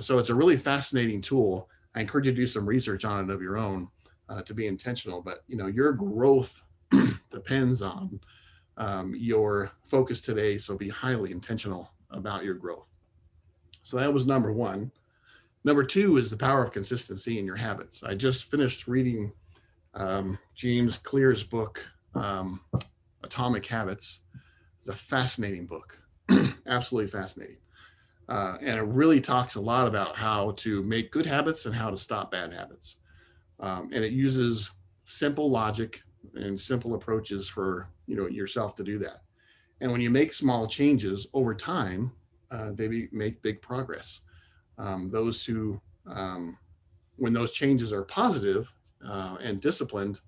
So it's a really fascinating tool. I encourage you to do some research on it of your own to be intentional. But, your growth depends on your focus today. So be highly intentional about your growth. So that was number 1. Number 2 is the power of consistency in your habits. I just finished reading James Clear's book, Atomic Habits. It's a fascinating book, absolutely fascinating. And it really talks a lot about how to make good habits and how to stop bad habits. And it uses simple logic and simple approaches for yourself to do that. And when you make small changes over time, they make big progress. Those who, when those changes are positive and disciplined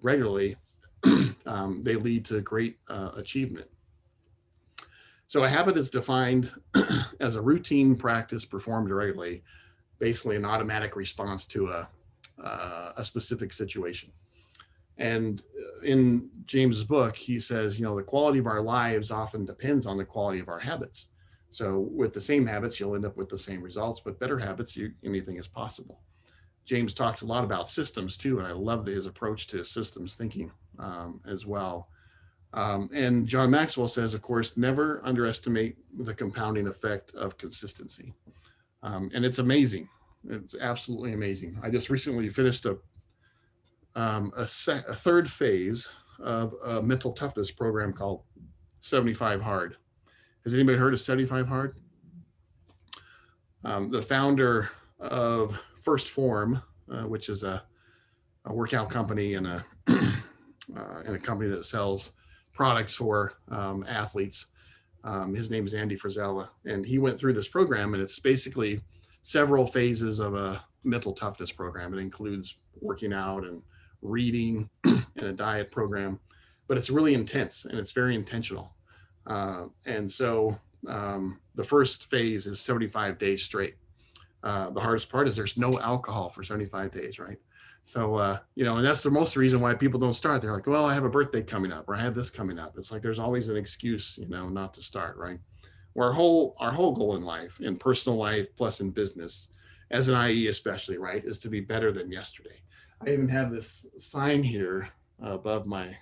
regularly, they lead to great achievement. So a habit is defined as a routine practice performed regularly, basically an automatic response to a specific situation. And in James's book, he says, the quality of our lives often depends on the quality of our habits. So with the same habits, you'll end up with the same results, but better habits, anything is possible. James talks a lot about systems too, and I love his approach to systems thinking as well. And John Maxwell says, of course, never underestimate the compounding effect of consistency. And it's amazing. It's absolutely amazing. I just recently finished a third phase of a mental toughness program called 75 Hard. Has anybody heard of 75 Hard? The founder of First Form, which is a workout company and a company that sells products for athletes. His name is Andy Frisella, and he went through this program, and it's basically several phases of a mental toughness program. It includes working out and reading and a diet program, but it's really intense and it's very intentional. And so the first phase is 75 days straight. The hardest part is there's no alcohol for 75 days, right? So, and that's the most reason why people don't start. They're like, well, I have a birthday coming up, or I have this coming up. It's like, there's always an excuse, not to start, right? Where our whole goal in life, in personal life, plus in business, as an IE especially, right, is to be better than yesterday. I even have this sign here above my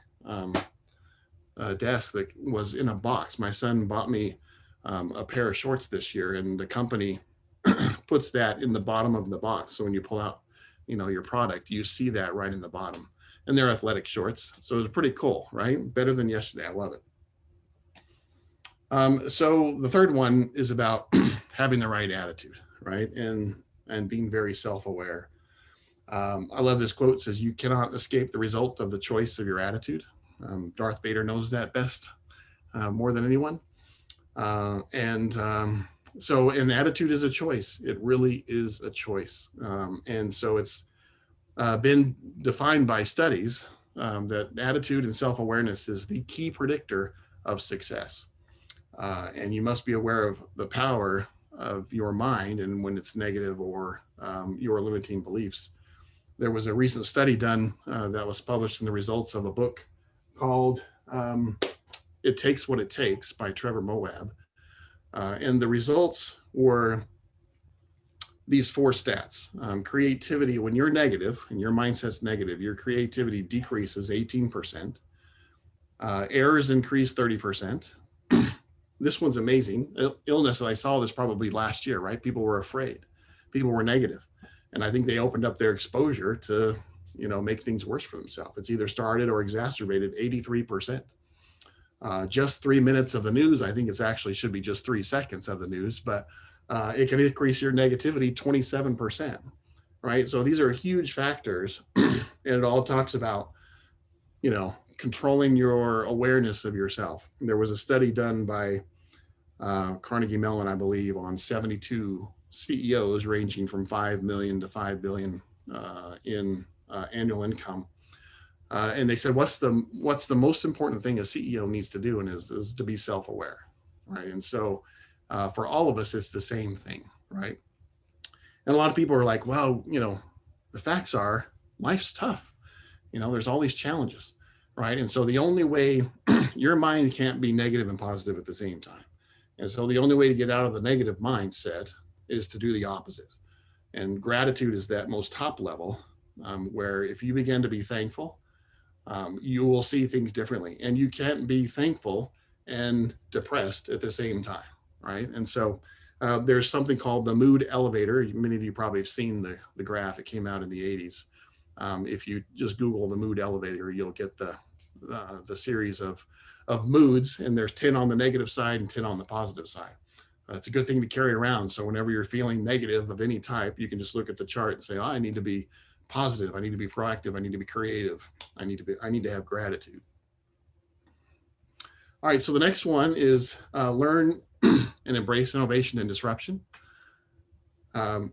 desk that was in a box. My son bought me a pair of shorts this year, and the company puts that in the bottom of the box. So when you pull out your product, you see that right in the bottom, and they're athletic shorts. So it's pretty cool, right? Better than yesterday. I love it. So the third one is about having the right attitude, right? And being very self-aware. I love this quote. It says, you cannot escape the result of the choice of your attitude. Darth Vader knows that best, more than anyone. So an attitude is a choice. It really is a choice. And so it's been defined by studies that attitude and self-awareness is the key predictor of success. And you must be aware of the power of your mind and when it's negative or your limiting beliefs. There was a recent study done that was published in the results of a book called It Takes What It Takes by Trevor Moawad. And the results were these 4 stats. Creativity, when you're negative and your mindset's negative, your creativity decreases 18%. Errors increase 30%. This one's amazing. Illness, and I saw this probably last year, right? People were afraid. People were negative. And I think they opened up their exposure to, make things worse for themselves. It's either started or exacerbated 83%. Just 3 minutes of the news, I think should be just 3 seconds of the news, but it can increase your negativity 27%, right? So these are huge factors, and it all talks about, controlling your awareness of yourself. And there was a study done by Carnegie Mellon, I believe, on 72 CEOs ranging from 5 million to 5 billion in annual income. And they said, what's the most important thing a CEO needs to do? And is to be self-aware, right? And so for all of us, it's the same thing, right? And a lot of people are like, well, the facts are life's tough. There's all these challenges, right? And so the only way your mind can't be negative and positive at the same time. And so the only way to get out of the negative mindset is to do the opposite. And gratitude is that most top level, where if you begin to be thankful, you will see things differently. And you can't be thankful and depressed at the same time, right? And so there's something called the mood elevator. Many of you probably have seen the graph. It came out in the 80s. If you just Google the mood elevator, you'll get the series of moods, and there's 10 on the negative side and 10 on the positive side. It's a good thing to carry around. So whenever you're feeling negative of any type, you can just look at the chart and say, I need to be positive. I need to be proactive. I need to be creative. I need to have gratitude. All right, so the next one is learn and embrace innovation and disruption.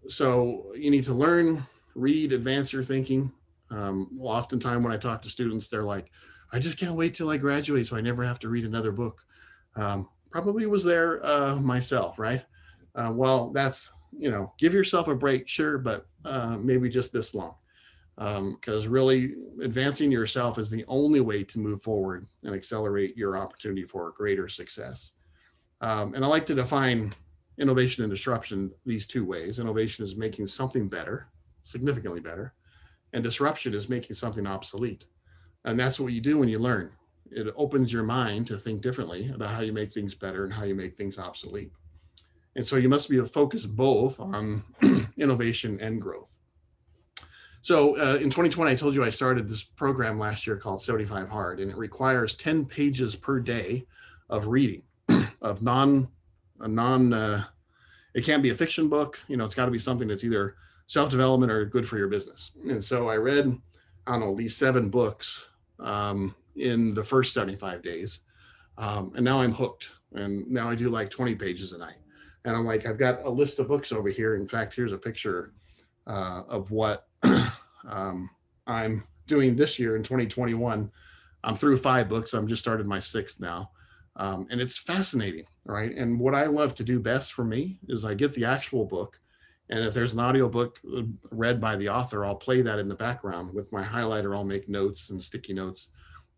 So you need to learn, read, advance your thinking. Oftentimes when I talk to students, they're like, I just can't wait till I graduate so I never have to read another book. Probably was there myself, right? Well, that's, give yourself a break, sure, but maybe just this long. Because really advancing yourself is the only way to move forward and accelerate your opportunity for greater success. And I like to define innovation and disruption these two ways. Innovation is making something better, significantly better, and disruption is making something obsolete. And that's what you do when you learn. It opens your mind to think differently about how you make things better and how you make things obsolete. And so you must be focused both on innovation and growth. So in 2020, I told you I started this program last year called 75 Hard, and it requires 10 pages per day of reading of it can't be a fiction book. It's got to be something that's either self-development or good for your business. And so I read, I don't know, these 7 books in the first 75 days. And now I'm hooked. And now I do like 20 pages a night. And I'm like, I've got a list of books over here. In fact, here's a picture of what I'm doing this year in 2021. I'm through 5 books. I'm just started my 6th now. And it's fascinating, right? And what I love to do best for me is I get the actual book. And if there's an audio book read by the author, I'll play that in the background with my highlighter. I'll make notes and sticky notes.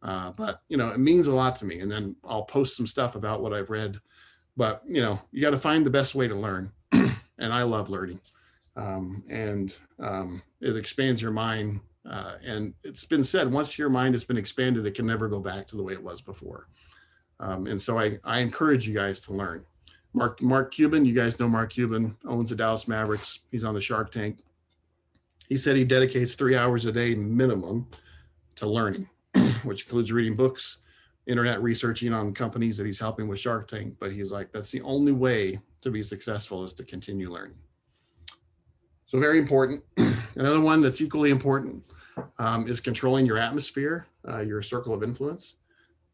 But it means a lot to me. And then I'll post some stuff about what I've read. But, you got to find the best way to learn. And I love learning. It expands your mind. And it's been said, once your mind has been expanded, it can never go back to the way it was before. And so I encourage you guys to learn. Mark Cuban, you guys know Mark Cuban, owns the Dallas Mavericks. He's on the Shark Tank. He said he dedicates 3 hours a day minimum to learning, which includes reading books, internet researching on companies that he's helping with Shark Tank. But he's like, that's the only way to be successful is to continue learning. So very important. Another one that's equally important is controlling your atmosphere, your circle of influence.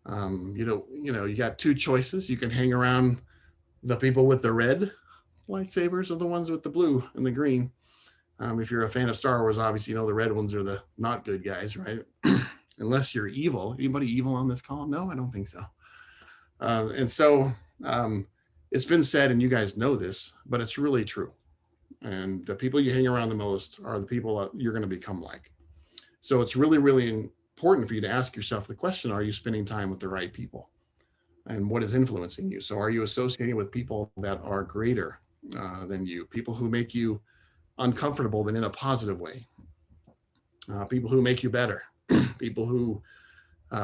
You got 2 choices. You can hang around the people with the red lightsabers or the ones with the blue and the green. If you're a fan of Star Wars, obviously, the red ones are the not good guys, right? Unless you're evil. Anybody evil on this call? No, I don't think so. And so it's been said, and you guys know this, but it's really true. And the people you hang around the most are the people that you're going to become like. So it's really, really important for you to ask yourself the question, are you spending time with the right people? And what is influencing you? So are you associating with people that are greater than you? People who make you uncomfortable, but in a positive way. People who make you better. People who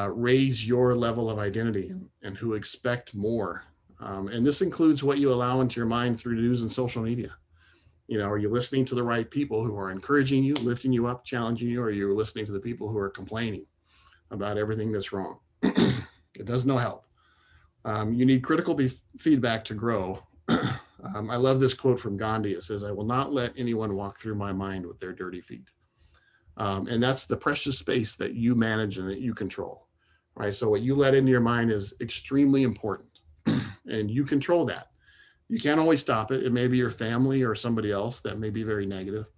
raise your level of identity and who expect more. And this includes what you allow into your mind through news and social media. Are you listening to the right people who are encouraging you, lifting you up, challenging you, or are you listening to the people who are complaining about everything that's wrong? It does no help. You need critical feedback to grow. I love this quote from Gandhi. It says, I will not let anyone walk through my mind with their dirty feet. And that's the precious space that you manage and that you control, right? So what you let into your mind is extremely important and you control that. You can't always stop it. It may be your family or somebody else that may be very negative,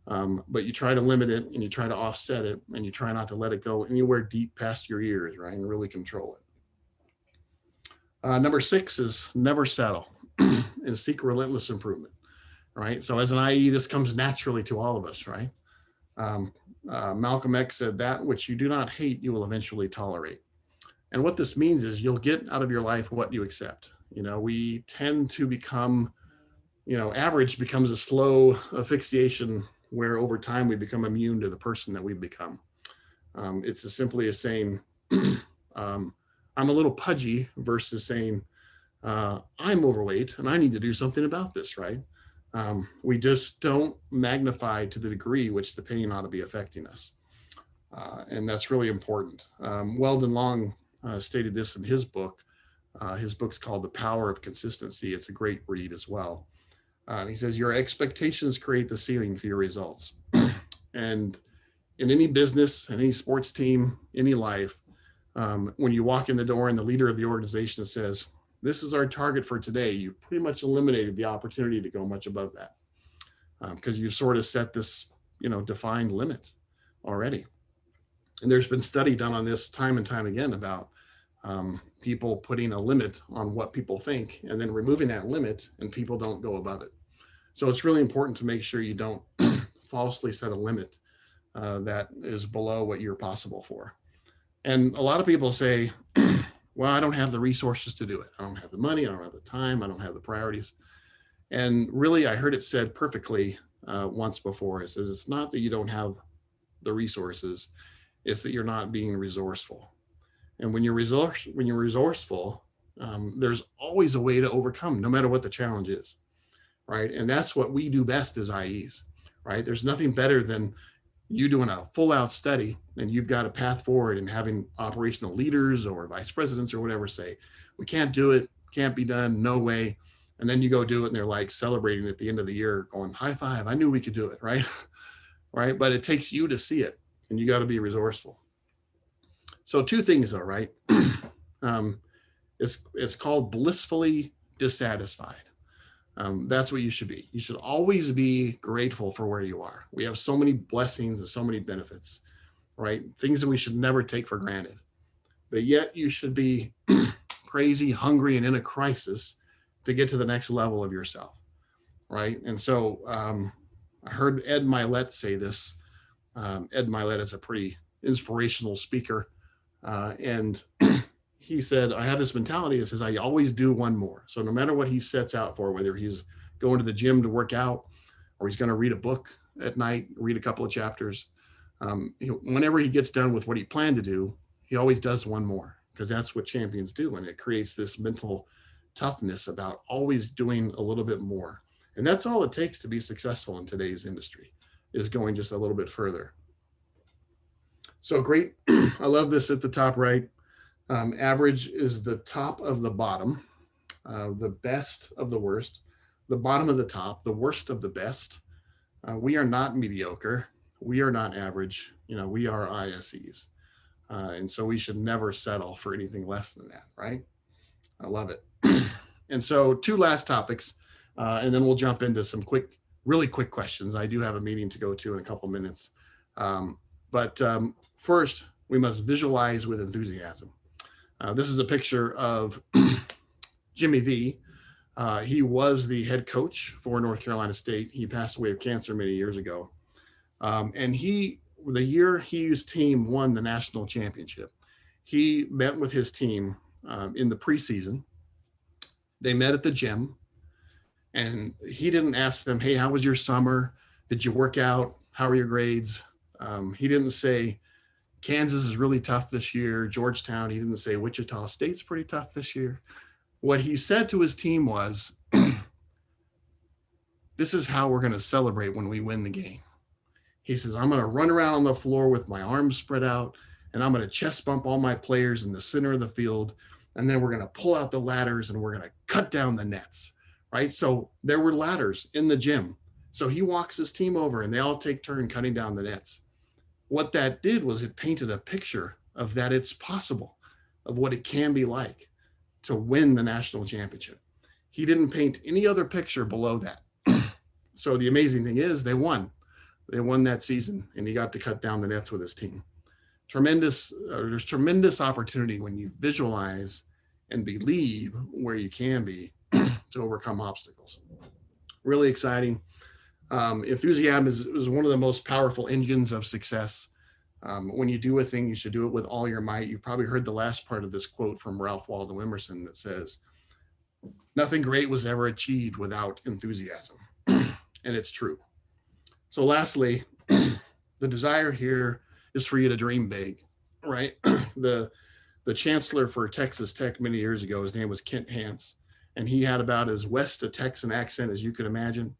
but you try to limit it and you try to offset it and you try not to let it go anywhere deep past your ears, right? And really control it. Number 6 is never settle and seek relentless improvement, right? So as an IE, this comes naturally to all of us, right? Malcolm X said, that which you do not hate, you will eventually tolerate. And what this means is you'll get out of your life what you accept. We tend to become, average becomes a slow asphyxiation where over time we become immune to the person that we've become. It's as simply as saying, I'm a little pudgy versus saying, I'm overweight and I need to do something about this, right? We just don't magnify to the degree which the pain ought to be affecting us. And that's really important. Weldon Long stated this in his book. His book's called The Power of Consistency. It's a great read as well. He says, your expectations create the ceiling for your results. And in any business, any sports team, any life, When you walk in the door and the leader of the organization says, this is our target for today, you pretty much eliminated the opportunity to go much above that, because you've sort of set this, defined limit already. And there's been study done on this time and time again about people putting a limit on what people think and then removing that limit, and people don't go above it. So it's really important to make sure you don't falsely set a limit that is below what you're possible for. And a lot of people say, well, I don't have the resources to do it. I don't have the money. I don't have the time. I don't have the priorities. And really, I heard it said perfectly once before. It says, it's not that you don't have the resources, it's that you're not being resourceful. And when you're resourceful, there's always a way to overcome, no matter what the challenge is, right? And that's what we do best as IEs, right? There's nothing better than you doing a full out study and you've got a path forward, and having operational leaders or vice presidents or whatever say, we can't do it, can't be done, no way. And then you go do it and they're like celebrating at the end of the year going, high five, I knew we could do it, right? Right. But it takes you to see it, and you got to be resourceful. So two things though, right? It's called blissfully dissatisfied. That's what you should be. You should always be grateful for where you are. We have so many blessings and so many benefits, right? Things that we should never take for granted. But yet you should be crazy, hungry, and in a crisis to get to the next level of yourself, right? And so I heard Ed Milet say this. Ed Milet is a pretty inspirational speaker. And he said, I have this mentality that says I always do one more. So no matter what he sets out for, whether he's going to the gym to work out or he's going to read a book at night, read a couple of chapters, whenever he gets done with what he planned to do, he always does one more, because that's what champions do. And it creates this mental toughness about always doing a little bit more. And that's all it takes to be successful in today's industry, is going just a little bit further. So great. I love this at the top right. Average is the top of the bottom, the best of the worst, the bottom of the top, the worst of the best. We are not mediocre. We are not average. We are ISEs. And so we should never settle for anything less than that, right? I love it. And so two last topics, and then we'll jump into some really quick questions. I do have a meeting to go to in a couple minutes. But first, we must visualize with enthusiasm. This is a picture of Jimmy V. He was the head coach for North Carolina State. He passed away of cancer many years ago. And the year his team won the national championship, he met with his team in the preseason. They met at the gym, and he didn't ask them, hey, how was your summer? Did you work out? How are your grades? He didn't say, Kansas is really tough this year. Georgetown. He didn't say Wichita State's pretty tough this year. What he said to his team was, this is how we're going to celebrate when we win the game. He says, I'm going to run around on the floor with my arms spread out, and I'm going to chest bump all my players in the center of the field. And then we're going to pull out the ladders and we're going to cut down the nets, right? So there were ladders in the gym. So he walks his team over and they all take turn cutting down the nets. What that did was it painted a picture of that it's possible, of what it can be like to win the national championship. He didn't paint any other picture below that. So the amazing thing is they won. They won that season, and he got to cut down the nets with his team. There's tremendous opportunity when you visualize and believe where you can be to overcome obstacles. Really exciting. Enthusiasm is one of the most powerful engines of success. When you do a thing, you should do it with all your might. You probably heard the last part of this quote from Ralph Waldo Emerson that says, nothing great was ever achieved without enthusiasm. And it's true. So lastly, the desire here is for you to dream big, right? The chancellor for Texas Tech many years ago, his name was Kent Hance, and he had about as West a Texan accent as you could imagine.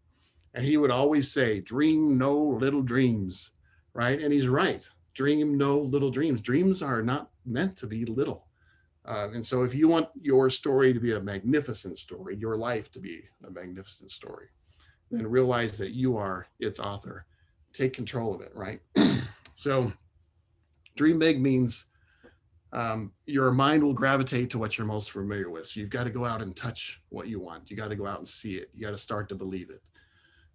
And he would always say, dream no little dreams, right? And he's right. Dream no little dreams. Dreams are not meant to be little. And so if you want your story to be a magnificent story, your life to be a magnificent story, then realize that you are its author. Take control of it, right? So dream big means your mind will gravitate to what you're most familiar with. So you've got to go out and touch what you want. You got to go out and see it. You got to start to believe it.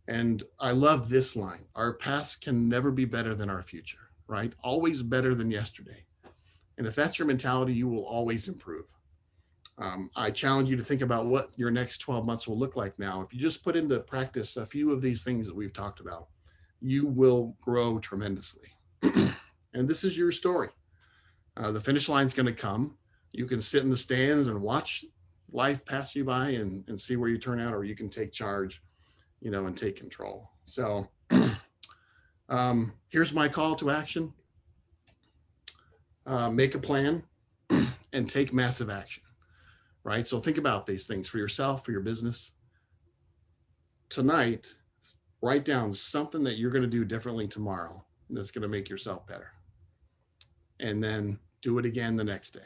And I love this line: our past can never be better than our future, right? Always better than yesterday. And if that's your mentality, you will always improve. I challenge you to think about what your next 12 months will look like now. If you just put into practice a few of these things that we've talked about, you will grow tremendously. And this is your story. The finish line is going to come. You can sit in the stands and watch life pass you by and see where you turn out, or you can take charge, and take control. So here's my call to action. Make a plan and take massive action, right? So think about these things for yourself, for your business. Tonight, write down something that you're going to do differently tomorrow that's going to make yourself better. And then do it again the next day,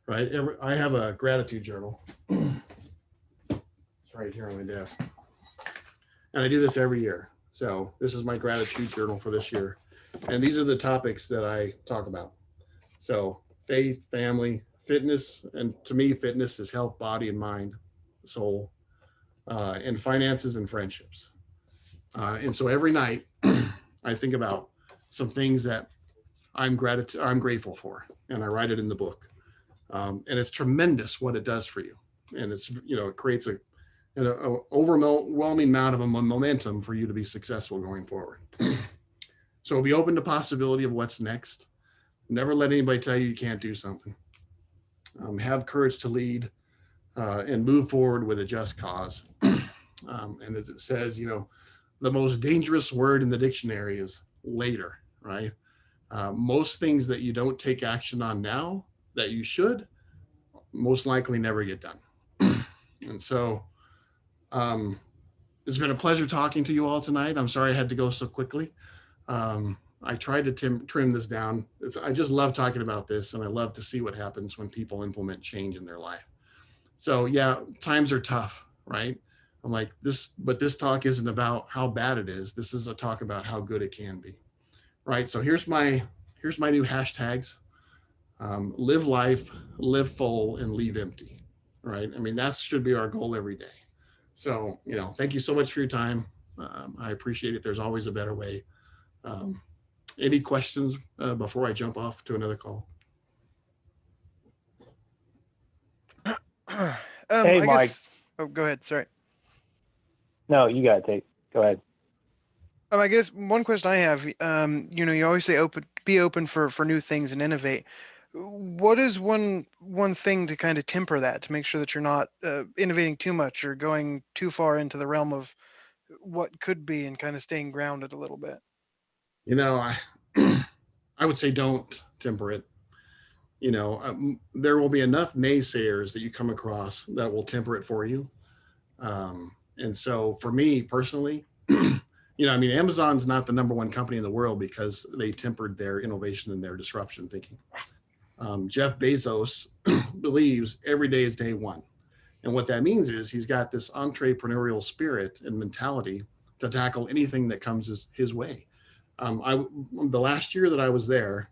right? I have a gratitude journal. It's right here on my desk. And I do this every year. So this is my gratitude journal for this year. And these are the topics that I talk about. So faith, family, fitness. And to me, fitness is health, body and mind, soul, and finances and friendships. And so every night I think about some things that I'm grateful for, and I write it in the book. And it's tremendous what it does for you. And it's, it creates an overwhelming amount of a momentum for you to be successful going forward. So be open to possibility of what's next. Never let anybody tell you can't do something. Have courage to lead and move forward with a just cause. And as it says, the most dangerous word in the dictionary is later, right? Most things that you don't take action on now that you should most likely never get done. And so it's been a pleasure talking to you all tonight. I'm sorry I had to go so quickly. I tried to trim this down. I just love talking about this, and I love to see what happens when people implement change in their life. So yeah, times are tough, right? I'm like this, but this talk isn't about how bad it is. This is a talk about how good it can be, right? So here's my new hashtags. Live life, live full, and leave empty, right? I mean, that should be our goal every day. So, thank you so much for your time. I appreciate it. There's always a better way. Any questions before I jump off to another call? Hey, Hey, Mike. Oh, go ahead. Sorry. No, you got to go ahead. I guess one question I have, you always say be open for new things and innovate. What is one thing to kind of temper that, to make sure that you're not innovating too much or going too far into the realm of what could be, and kind of staying grounded a little bit? I would say don't temper it. There will be enough naysayers that you come across that will temper it for you. And so for me personally, Amazon's not the number one company in the world because they tempered their innovation and their disruption thinking. Jeff Bezos believes every day is day one. And what that means is he's got this entrepreneurial spirit and mentality to tackle anything that comes his way. The last year that I was there,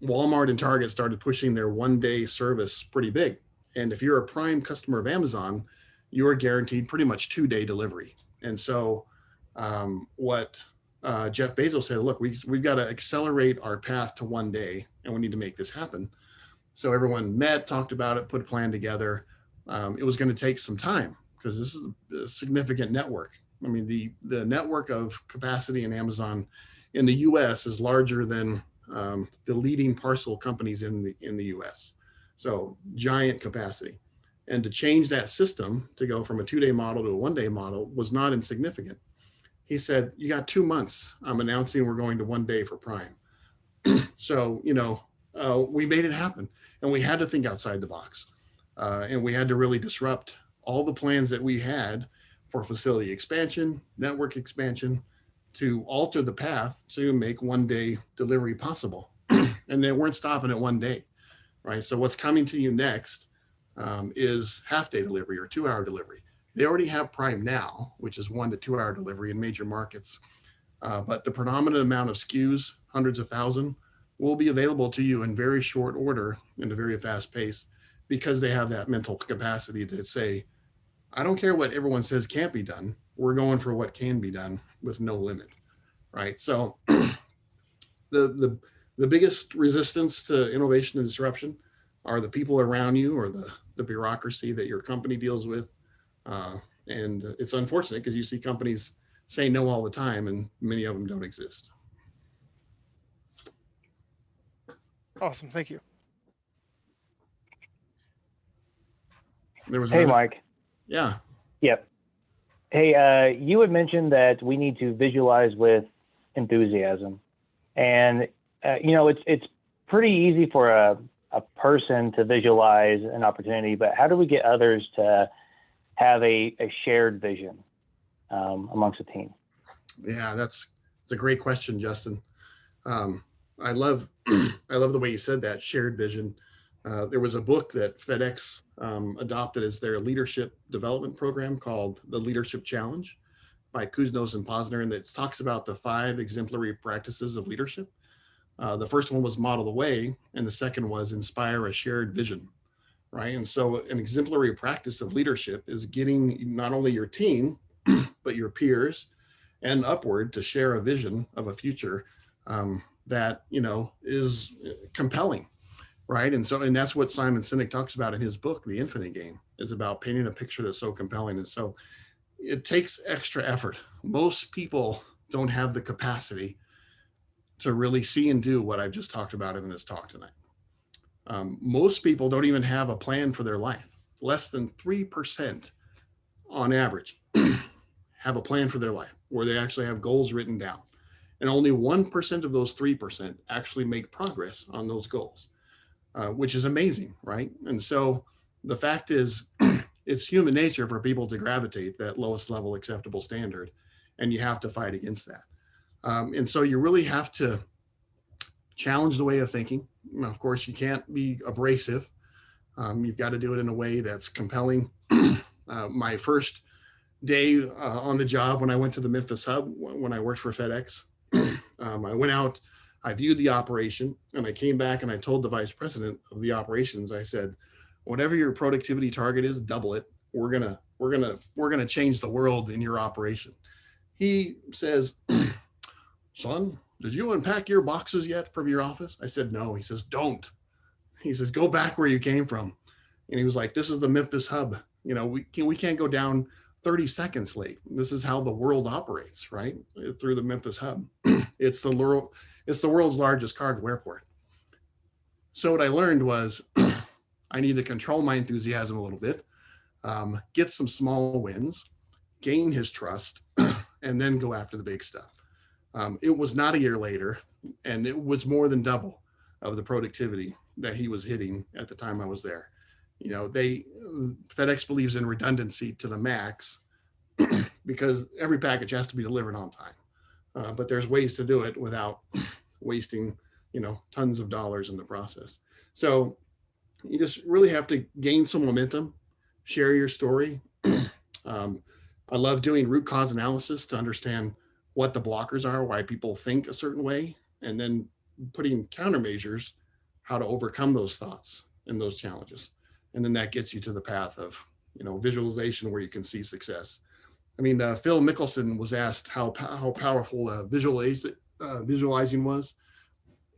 Walmart and Target started pushing their one-day service pretty big. And if you're a prime customer of Amazon, you are guaranteed pretty much 2-day delivery. And so what Jeff Bezos said, look, we've got to accelerate our path to 1 day, and we need to make this happen. So everyone met, talked about it, put a plan together. It was going to take some time because this is a significant network. I mean, the network of capacity in Amazon in the US is larger than the leading parcel companies in the US. So giant capacity. And to change that system to go from a 2-day model to a 1-day model was not insignificant. He said, you got 2 months. I'm announcing we're going to 1 day for Prime. So, we made it happen, and we had to think outside the box. And we had to really disrupt all the plans that we had for facility expansion, network expansion, to alter the path to make 1-day delivery possible. And they weren't stopping at 1 day, right? So what's coming to you next is half-day delivery or 2-hour delivery. They already have Prime now, which is 1 to 2 hour delivery in major markets. But the predominant amount of SKUs, hundreds of thousands, will be available to you in very short order in a very fast pace, because they have that mental capacity to say, I don't care what everyone says can't be done. We're going for what can be done with no limit, right? So the biggest resistance to innovation and disruption are the people around you, or the bureaucracy that your company deals with. And it's unfortunate because you see companies say no all the time, and many of them don't exist. Awesome. Thank you. There was Hey, another- Mike. Yeah. Yep. Hey, you had mentioned that we need to visualize with enthusiasm, and it's pretty easy for a person to visualize an opportunity, but how do we get others to have a shared vision amongst a team? Yeah, it's a great question, Justin. I love the way you said that, shared vision. There was a book that FedEx adopted as their leadership development program called The Leadership Challenge by Kuznos and Posner, and it talks about the 5 exemplary practices of leadership. The first one was model the way, and the second was inspire a shared vision, right? And so an exemplary practice of leadership is getting not only your team, but your peers and upward to share a vision of a future that, is compelling, right? And that's what Simon Sinek talks about in his book, The Infinite Game, is about painting a picture that's so compelling. And so it takes extra effort. Most people don't have the capacity to really see and do what I've just talked about in this talk tonight. Most people don't even have a plan for their life. Less than 3% on average have a plan for their life where they actually have goals written down. And only 1% of those 3% actually make progress on those goals, which is amazing, right? And so the fact is, it's human nature for people to gravitate that lowest level acceptable standard, and you have to fight against that. And so you really have to challenge the way of thinking. Of course, you can't be abrasive. You've got to do it in a way that's compelling. My first day on the job, when I went to the Memphis hub, when I worked for FedEx, I went out, I viewed the operation, and I came back and I told the vice president of the operations, I said, whatever your productivity target is, double it. We're gonna change the world in your operation. He says, son, did you unpack your boxes yet from your office? I said, no. He says, don't. He says, go back where you came from. And he was like, this is the Memphis hub. We can't go down 30 seconds late. This is how the world operates, right? Through the Memphis hub. It's the world's largest cargo airport. So what I learned was I need to control my enthusiasm a little bit, get some small wins, gain his trust, and then go after the big stuff. It was not a year later, and it was more than double of the productivity that he was hitting at the time I was there. FedEx believes in redundancy to the max because every package has to be delivered on time. But there's ways to do it without wasting, tons of dollars in the process. So you just really have to gain some momentum, share your story. I love doing root cause analysis to understand what the blockers are, why people think a certain way, and then putting countermeasures, how to overcome those thoughts and those challenges. And then that gets you to the path of, visualization where you can see success. I mean, Phil Mickelson was asked how powerful visualizing was.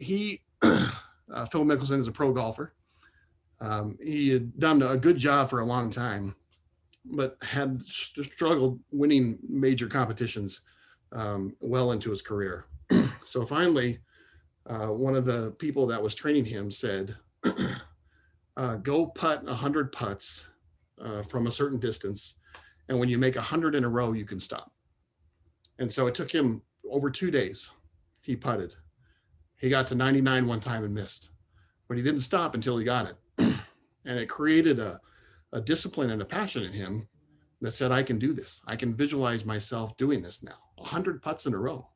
Phil Mickelson is a pro golfer. He had done a good job for a long time, but had struggled winning major competitions well into his career. So finally, one of the people that was training him said, go putt 100 putts from a certain distance. And when you make 100 in a row, you can stop. And so it took him over 2 days. He putted. He got to 99 one time and missed, but he didn't stop until he got it. And it created a discipline and a passion in him that said, I can do this. I can visualize myself doing this now, 100 putts in a row.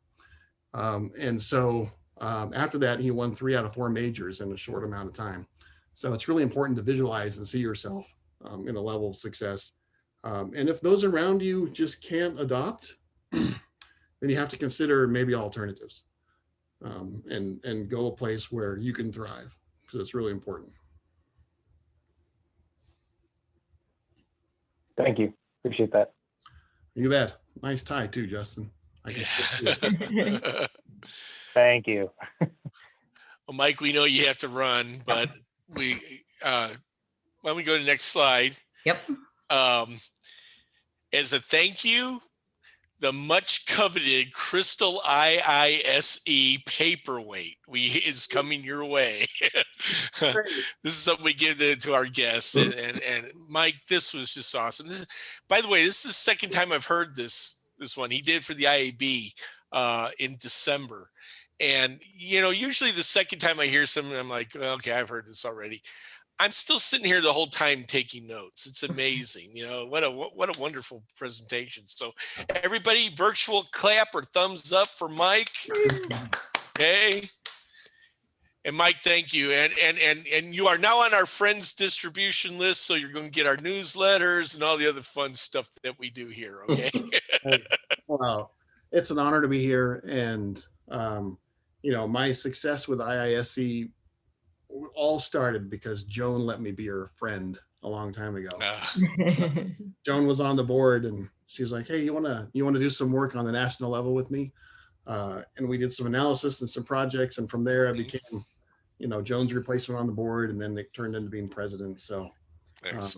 And so after that, he won 3 out of 4 majors in a short amount of time. So it's really important to visualize and see yourself in a level of success. And if those around you just can't adopt, then you have to consider maybe alternatives. and go a place where you can thrive, because it's really important. Thank you. Appreciate that. You bet. Nice tie too, Justin. I can still see it. Thank you. Well, Mike, we know you have to run, but why don't we go to the next slide? Yep. As a thank you, the much coveted Crystal IISE paperweight is coming your way. This is something we give to our guests. And Mike, this was just awesome. By the way, this is the second time I've heard this one. He did for the IAB in December. And, usually the second time I hear something, I'm like, okay, I've heard this already. I'm still sitting here the whole time taking notes. It's amazing. What a wonderful presentation. So everybody, virtual clap or thumbs up for Mike. Okay. And Mike, thank you. And you are now on our friends distribution list. So you're going to get our newsletters and all the other fun stuff that we do here. Okay. Wow. It's an honor to be here. And, my success with IISE all started because Joan let me be her friend a long time ago. Joan was on the board and she was like, hey, you want to do some work on the national level with me? And we did some analysis and some projects. And from there I became, Joan's replacement on the board, and then it turned into being president. So, it's,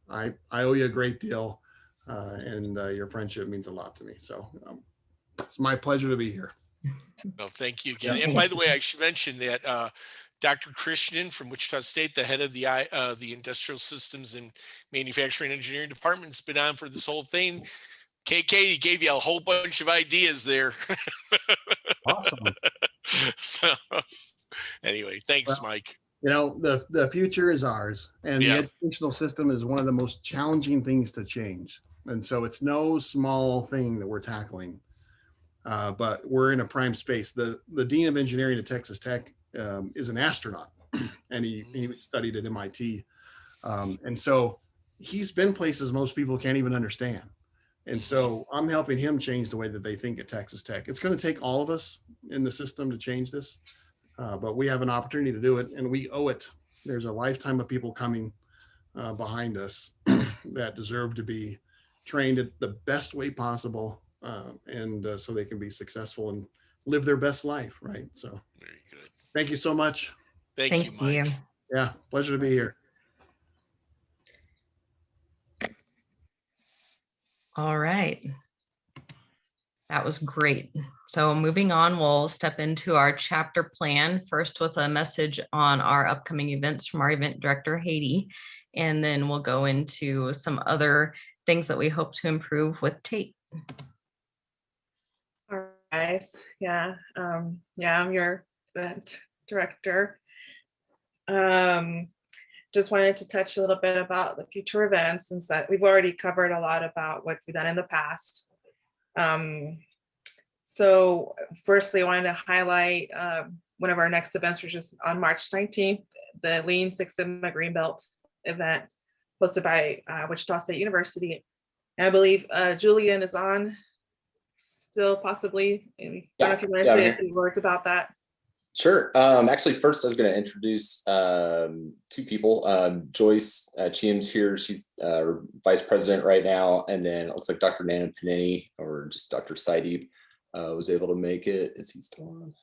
I owe you a great deal. And your friendship means a lot to me. So it's my pleasure to be here. Well, thank you again. And by the way, I should mention that Dr. Krishnan from Wichita State, the head of the Industrial Systems and Manufacturing Engineering Department, has been on for this whole thing. KK, he gave you a whole bunch of ideas there. Awesome. So anyway, thanks, Mike. The future is ours, and Yeah. the educational system is one of the most challenging things to change. And so it's no small thing that we're tackling. But we're in a prime space. The Dean of Engineering at Texas Tech is an astronaut, and he studied at MIT. And so he's been places most people can't even understand. And so I'm helping him change the way that they think at Texas Tech. It's going to take all of us in the system to change this, but we have an opportunity to do it, and we owe it. There's a lifetime of people coming behind us that deserve to be trained at the best way possible. And so they can be successful and live their best life, right? So Very good. Thank you so much. Thank you, Mike. Yeah, pleasure to be here. All right. That was great. So moving on, we'll step into our chapter plan, first with a message on our upcoming events from our event director, Haiti, and then we'll go into some other things that we hope to improve with Tate. All right. Yeah. I'm your event director. Just wanted to touch a little bit about the future events, since that we've already covered a lot about what we've done in the past. So firstly, I wanted to highlight one of our next events, which is on March 19th, the Lean Six Sigma Greenbelt event hosted by Wichita State University. And I believe Julian is on still, possibly. I don't know if you want to say a few words about that. Sure. Actually, first I was going to introduce two people. Joyce Chiam's here. She's vice president right now. And then it looks like Dr. Nana Panini, or just Dr. Saidib, was able to make it. Is he still on?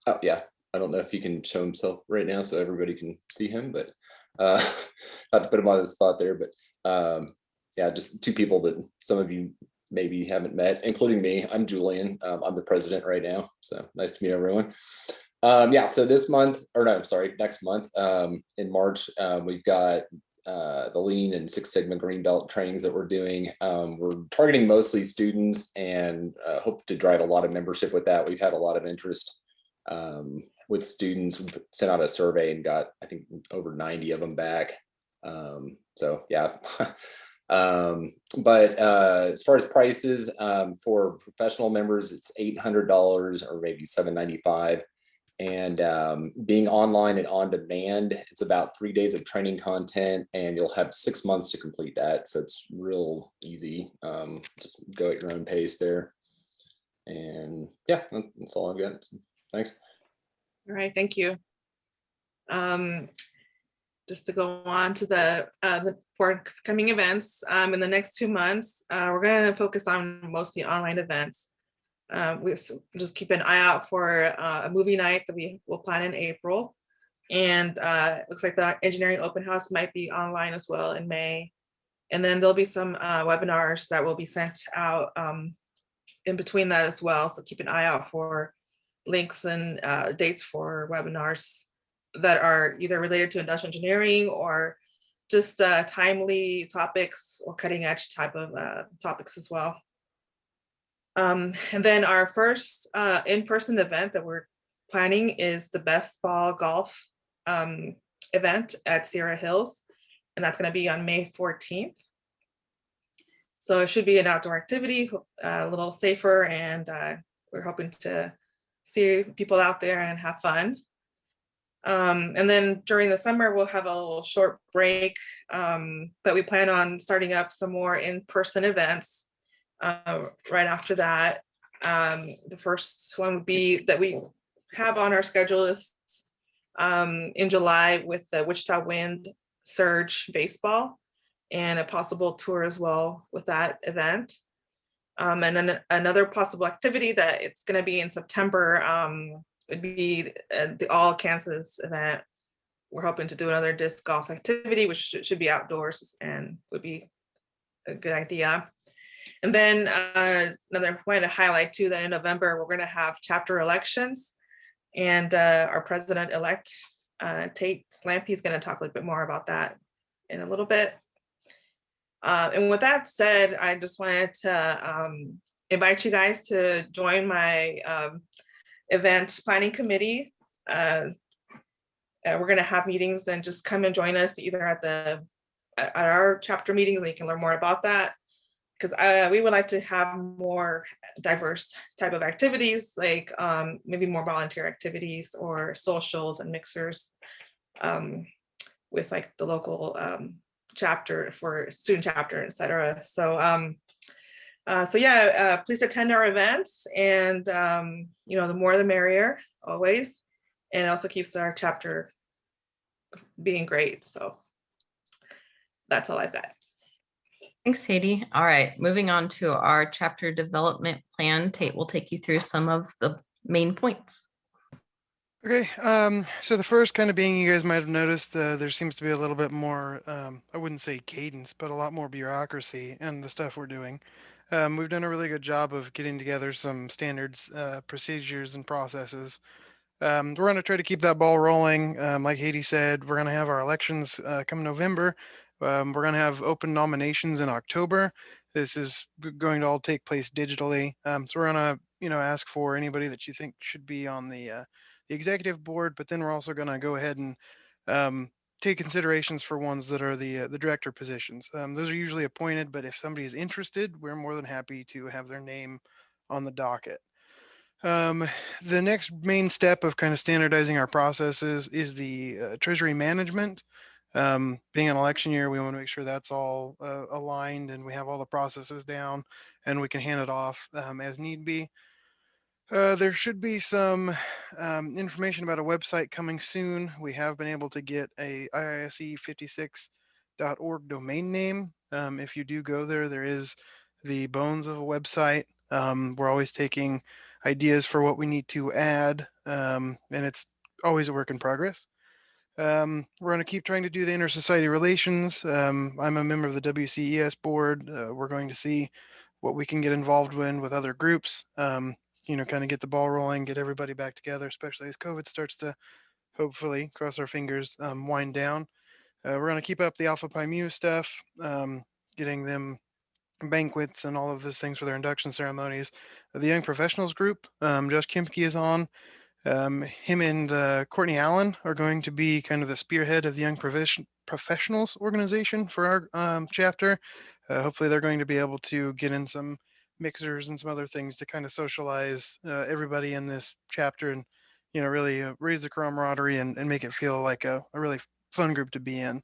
Oh, yeah. I don't know if he can show himself right now so everybody can see him, but not to put him on the spot there. But yeah, just two people that some of you maybe haven't met, including me. I'm Julian. I'm the president right now. So nice to meet everyone. So this month, or no, I'm sorry, next month, in March, we've got the Lean and Six Sigma Greenbelt trainings that we're doing. We're targeting mostly students and hope to drive a lot of membership with that. We've had a lot of interest with students. We sent out a survey and got, I think, over 90 of them back. So yeah. But as far as prices, for professional members, it's $800 or maybe $795. And being online and on demand, it's about 3 days of training content, and you'll have 6 months to complete that. So it's real easy. Just go at your own pace there. And yeah, that's all I've got. Thanks. All right, thank you. Just to go on to the forthcoming events, in the next 2 months, we're going to focus on mostly online events. We just keep an eye out for a movie night that we will plan in April. And it looks like the engineering open house might be online as well in May. And then there'll be some webinars that will be sent out in between that as well. So keep an eye out for links and dates for webinars that are either related to industrial engineering or just timely topics or cutting edge type of topics as well. And then our first in-person event that we're planning is the best ball golf event at Sierra Hills. And that's going to be on May 14th. So it should be an outdoor activity, a little safer, and we're hoping to see people out there and have fun. And then during the summer, we'll have a little short break, but we plan on starting up some more in-person events right after that. The first one would be that we have on our schedule is in July with the Wichita Wind Surge Baseball and a possible tour as well with that event. And then another possible activity that it's going to be in September would be the All Kansas event. We're hoping to do another disc golf activity, which should be outdoors and would be a good idea. And then another point to highlight too, that in November, we're going to have chapter elections, and our president-elect, Tate Lampe, is going to talk a little bit more about that in a little bit. And with that said, I just wanted to invite you guys to join my event planning committee. We're going to have meetings, and just come and join us either at our chapter meetings, and you can learn more about that. Because we would like to have more diverse type of activities, like maybe more volunteer activities or socials and mixers with like the local chapter for student chapter, et cetera. So, please attend our events, and the more the merrier always. And it also keeps our chapter being great. So that's all I've got. Thanks, Haiti. All right, moving on to our chapter development plan. Tate will take you through some of the main points. Okay, so the first kind of being, you guys might have noticed there seems to be a little bit more, I wouldn't say cadence, but a lot more bureaucracy in the stuff we're doing. We've done a really good job of getting together some standards, procedures, and processes. We're going to try to keep that ball rolling. Like Haiti said, we're going to have our elections come November. We're going to have open nominations in October. This is going to all take place digitally. So we're going to, ask for anybody that you think should be on the executive board, but then we're also going to go ahead and take considerations for ones that are the director positions. Those are usually appointed, but if somebody is interested, we're more than happy to have their name on the docket. The next main step of kind of standardizing our processes is the treasury management. Being an election year, we want to make sure that's all aligned and we have all the processes down, and we can hand it off as need be. There should be some information about a website coming soon. We have been able to get a IISE56.org domain name. If you do go there, there is the bones of a website. We're always taking ideas for what we need to add, and it's always a work in progress. We're going to keep trying to do the inter-society relations. I'm a member of the WCES board. We're going to see what we can get involved in with other groups, kind of get the ball rolling, get everybody back together, especially as COVID starts to, hopefully, cross our fingers, wind down. We're going to keep up the Alpha Pi Mu stuff, getting them banquets and all of those things for their induction ceremonies. The Young Professionals group, Josh Kimke is on. Him and Courtney Allen are going to be kind of the spearhead of the Young Professionals organization for our chapter. Hopefully they're going to be able to get in some mixers and some other things to kind of socialize everybody in this chapter and, really raise the camaraderie and make it feel like a really fun group to be in.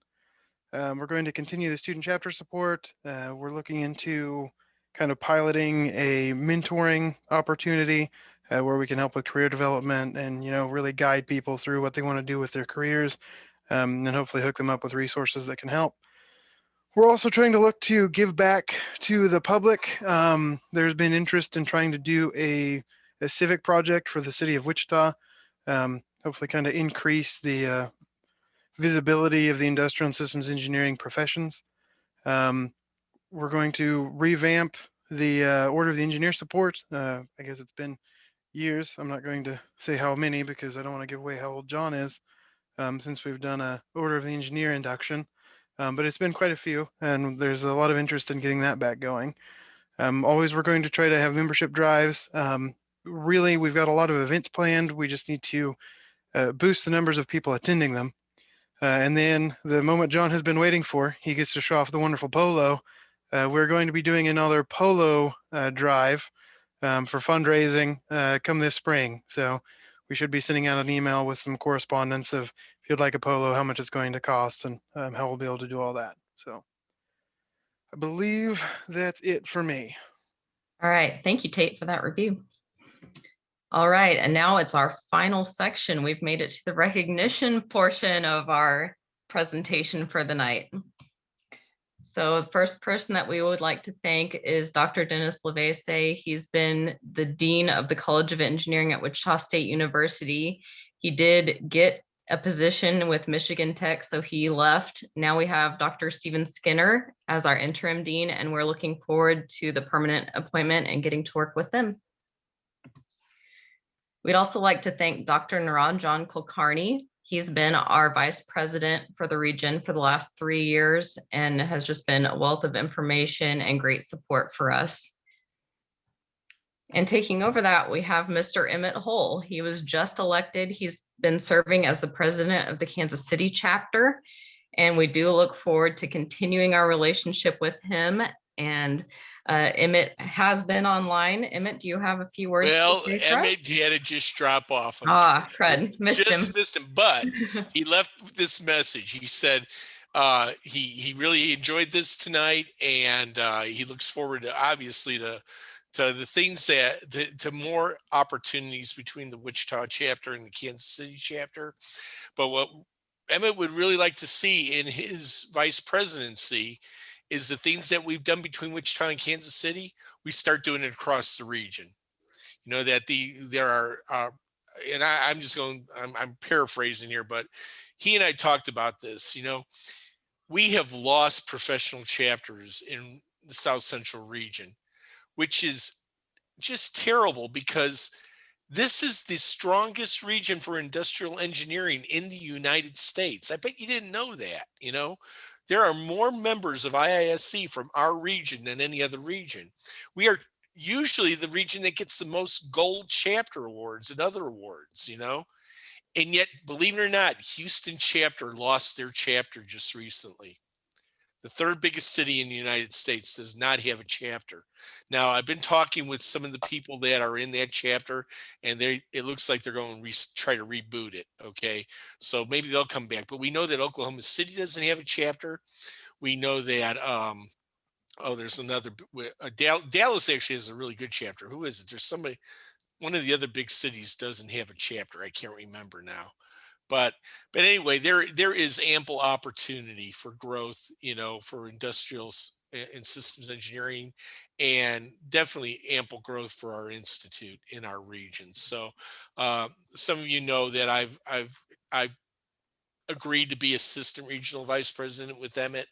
We're going to continue the student chapter support. We're looking into kind of piloting a mentoring opportunity where we can help with career development and, really guide people through what they want to do with their careers, and hopefully hook them up with resources that can help. We're also trying to look to give back to the public. There's been interest in trying to do a civic project for the city of Wichita, hopefully kind of increase the visibility of the industrial and systems engineering professions. We're going to revamp the Order of the Engineer support. I guess it's been years. I'm not going to say how many because I don't want to give away how old John is, since we've done a Order of the Engineer induction. But it's been quite a few, and there's a lot of interest in getting that back going. Always we're going to try to have membership drives. Really, we've got a lot of events planned. We just need to boost the numbers of people attending them. And then the moment John has been waiting for, he gets to show off the wonderful polo. We're going to be doing another polo drive for fundraising come this spring. So we should be sending out an email with some correspondence of if you'd like a polo, how much it's going to cost, and how we'll be able to do all that. So I believe that's it for me. All right, thank you, Tate, for that review. All right, and now it's our final section. We've made it to the recognition portion of our presentation for the night. So the first person that we would like to thank is Dr. Dennis Levese. He's been the Dean of the College of Engineering at Wichita State University. He did get a position with Michigan Tech, so he left. Now we have Dr. Stephen Skinner as our interim dean, and we're looking forward to the permanent appointment and getting to work with them. We'd also like to thank Dr. Naranjan Kulkarni. He's been our vice president for the region for the last 3 years and has just been a wealth of information and great support for us. And taking over that, we have Mr. Emmett Hull. He was just elected. He's been serving as the president of the Kansas City chapter, and we do look forward to continuing our relationship with him. And Emmett has been online. Emmett, do you have a few words Well, to say for Emmett us? had to just drop off. Crud, missed him. Missed him, but he left this message. He said he really enjoyed this tonight, and he looks forward to obviously to the things to more opportunities between the Wichita chapter and the Kansas City chapter. But what Emmett would really like to see in his vice presidency is the things that we've done between Wichita and Kansas City, we start doing it across the region. That there are, and I'm paraphrasing here, but he and I talked about this. We have lost professional chapters in the South Central region, which is just terrible because this is the strongest region for industrial engineering in the United States. I bet you didn't know that. There are more members of IISE from our region than any other region. We are usually the region that gets the most gold chapter awards and other awards, and yet, believe it or not, Houston chapter lost their chapter just recently. The third biggest city in the United States does not have a chapter. Now, I've been talking with some of the people that are in that chapter, and it looks like they're going to try to reboot it. Okay, so maybe they'll come back. But we know that Oklahoma City doesn't have a chapter. We know that there's another. Dallas actually has a really good chapter. Who is it? There's somebody. One of the other big cities doesn't have a chapter. I can't remember now. But anyway, there is ample opportunity for growth, for industrials and systems engineering, and definitely ample growth for our institute in our region. So some of you know that I've agreed to be assistant regional vice president with Emmett,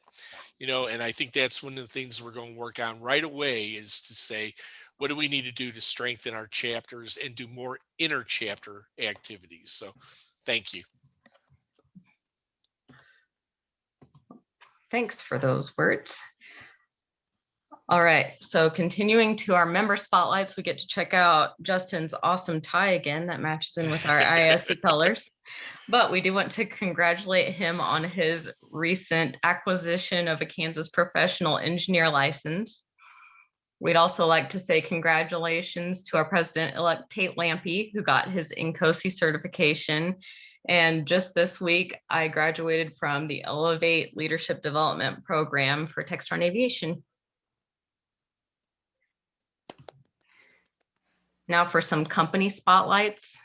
and I think that's one of the things we're going to work on right away is to say, what do we need to do to strengthen our chapters and do more inter-chapter activities? So thank you. Thanks for those words. All right, so continuing to our member spotlights, we get to check out Justin's awesome tie again that matches in with our IISE colors. But we do want to congratulate him on his recent acquisition of a Kansas professional engineer license. We'd also like to say congratulations to our president-elect Tate Lampe, who got his INCOSE certification. And just this week, I graduated from the Elevate Leadership Development Program for Textron Aviation. Now for some company spotlights.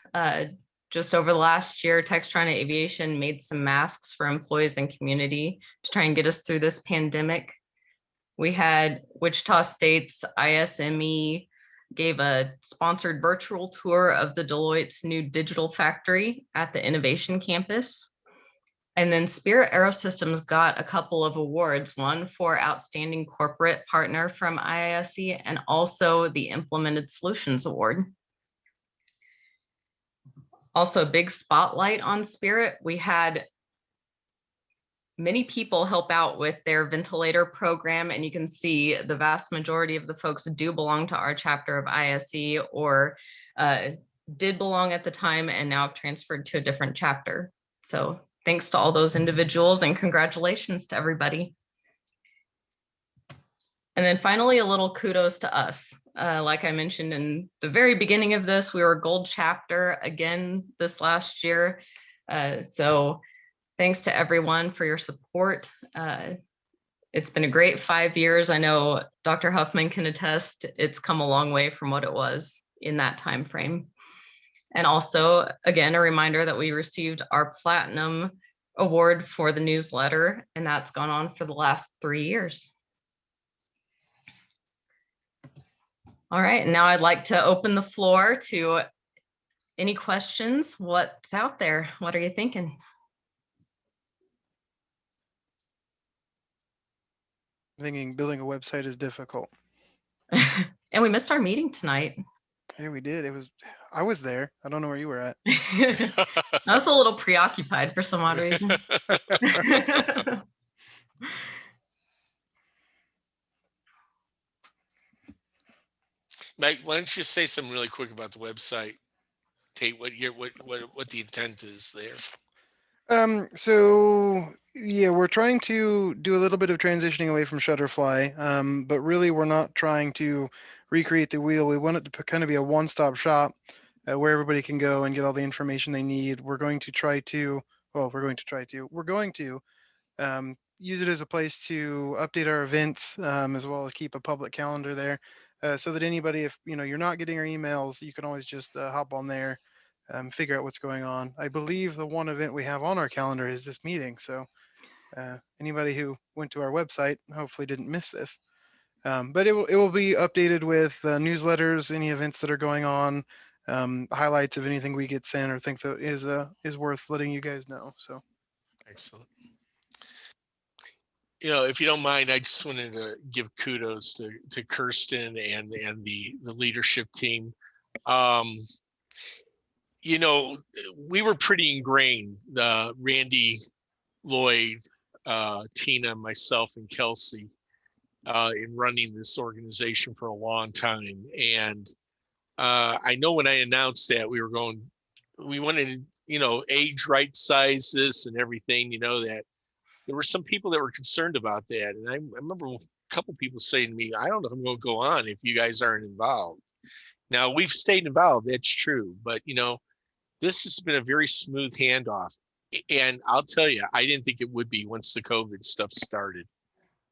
Just over the last year, Textron Aviation made some masks for employees and community to try and get us through this pandemic. We had Wichita State's ISME gave a sponsored virtual tour of the Deloitte's new digital factory at the Innovation Campus. And then Spirit Aerosystems got a couple of awards, one for Outstanding Corporate Partner from IISE and also the Implemented Solutions Award. Also a big spotlight on Spirit. We had many people help out with their ventilator program, and you can see the vast majority of the folks do belong to our chapter of ISE or did belong at the time and now have transferred to a different chapter. So thanks to all those individuals and congratulations to everybody. And then finally, a little kudos to us. Like I mentioned in the very beginning of this, we were a gold chapter again this last year. So thanks to everyone for your support. It's been a great 5 years. I know Dr. Huffman can attest, it's come a long way from what it was in that time frame. And also, again, a reminder that we received our Platinum Award for the newsletter, and that's gone on for the last 3 years. All right, and now I'd like to open the floor to any questions. What's out there? What are you thinking? Thinking building a website is difficult. And we missed our meeting tonight. Yeah, we did. I was there. I don't know where you were at. I was a little preoccupied for some odd reason. Mike, why don't you say something really quick about the website? Tate, what the intent is there? So yeah, we're trying to do a little bit of transitioning away from Shutterfly, but really we're not trying to recreate the wheel. We want it to kind of be a one-stop shop where everybody can go and get all the information they need. We're going to use it as a place to update our events, as well as keep a public calendar there, so that anybody, if you're not getting our emails, you can always just hop on there, figure out what's going on. I believe the one event we have on our calendar is this meeting, so anybody who went to our website hopefully didn't miss this. But it will be updated with newsletters, any events that are going on, highlights of anything we get sent or think that is worth letting you guys know. So excellent. If you don't mind, I just wanted to give kudos to Kirsten and the leadership team. We were pretty ingrained, Randy, Lloyd, Tina, myself, and Kelsey, in running this organization for a long time. And I know when I announced that we wanted to, age right size this and everything, that there were some people that were concerned about that. And I remember a couple people saying to me, I don't know if I'm going to go on if you guys aren't involved. Now, we've stayed involved, that's true. But, this has been a very smooth handoff. And I'll tell you, I didn't think it would be once the COVID stuff started.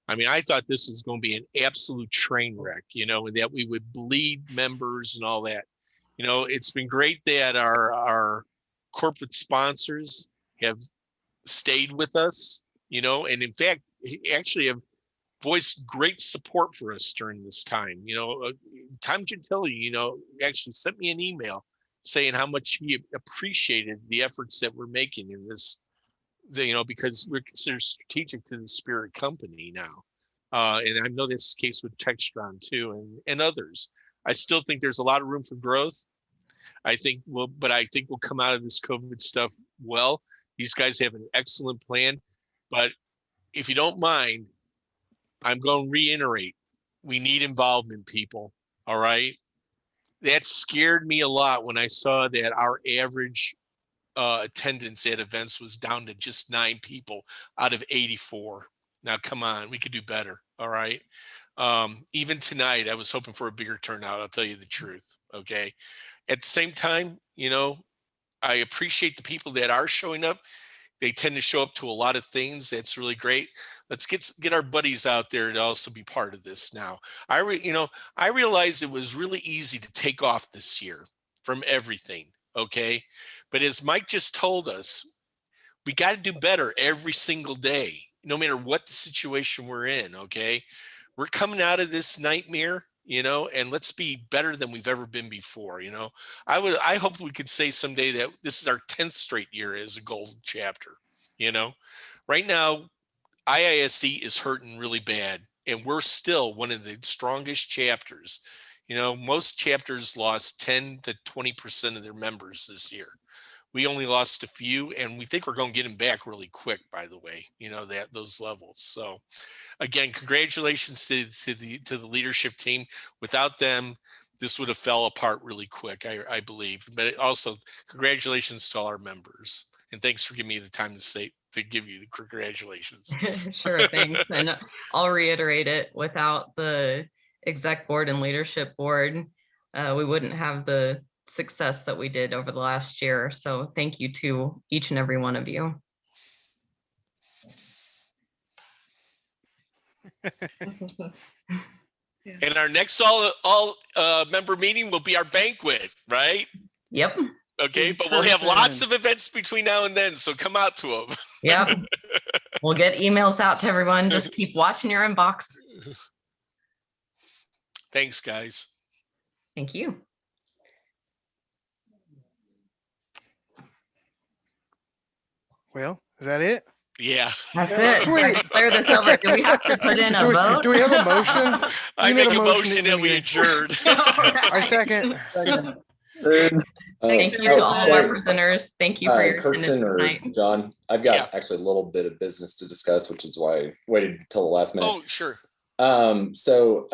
I mean, I thought this was going to be an absolute train wreck, and that we would bleed members and all that. It's been great that our corporate sponsors have stayed with us, and in fact, actually have voiced great support for us during this time. Tom Gentili, actually sent me an email saying how much he appreciated the efforts that we're making in this, because we're considered strategic to the Spirit company now. And I know that's the case with Textron too, and others. I still think there's a lot of room for growth. I think we'll come out of this COVID stuff well. These guys have an excellent plan, but if you don't mind, I'm going to reiterate, we need involvement, people. All right. That scared me a lot when I saw that our average attendance at events was down to just 9 people out of 84. Now, come on, we could do better. All right. Even tonight, I was hoping for a bigger turnout. I'll tell you the truth. Okay. At the same time, I appreciate the people that are showing up. They tend to show up to a lot of things. That's really great. Let's get our buddies out there to also be part of this now. I realized it was really easy to take off this year from everything. Okay. But as Mike just told us, we got to do better every single day, no matter what the situation we're in. Okay. We're coming out of this nightmare, and let's be better than we've ever been before. I hope we could say someday that this is our 10th straight year as a golden chapter. Right now, IISE is hurting really bad, and we're still one of the strongest chapters. Most chapters lost 10 to 20% of their members this year. We only lost a few, and we think we're going to get them back really quick, by the way, those levels. So again, congratulations to the leadership team. Without them, this would have fell apart really quick, I believe. But also congratulations to all our members. And thanks for giving me the time to give you the congratulations. Sure, thanks. And I'll reiterate it, without the exec board and leadership board, we wouldn't have the success that we did over the last year. So thank you to each and every one of you. And our next all member meeting will be our banquet, right? Yep. Okay, but we'll have lots of events between now and then, so come out to them. Yep. We'll get emails out to everyone. Just keep watching your inbox. Thanks, guys. Thank you. Well, is that it? Yeah. That's it. Let's clear this over. Do we have to put in a vote? Do we have a motion? I We need make a a motion that we anyway. adjourn. I second. Thank you to all of our presenters. Thank you for your Kirsten attendance or tonight. John, I've got actually a little bit of business to discuss, which is why I waited until the last minute. Oh, sure. So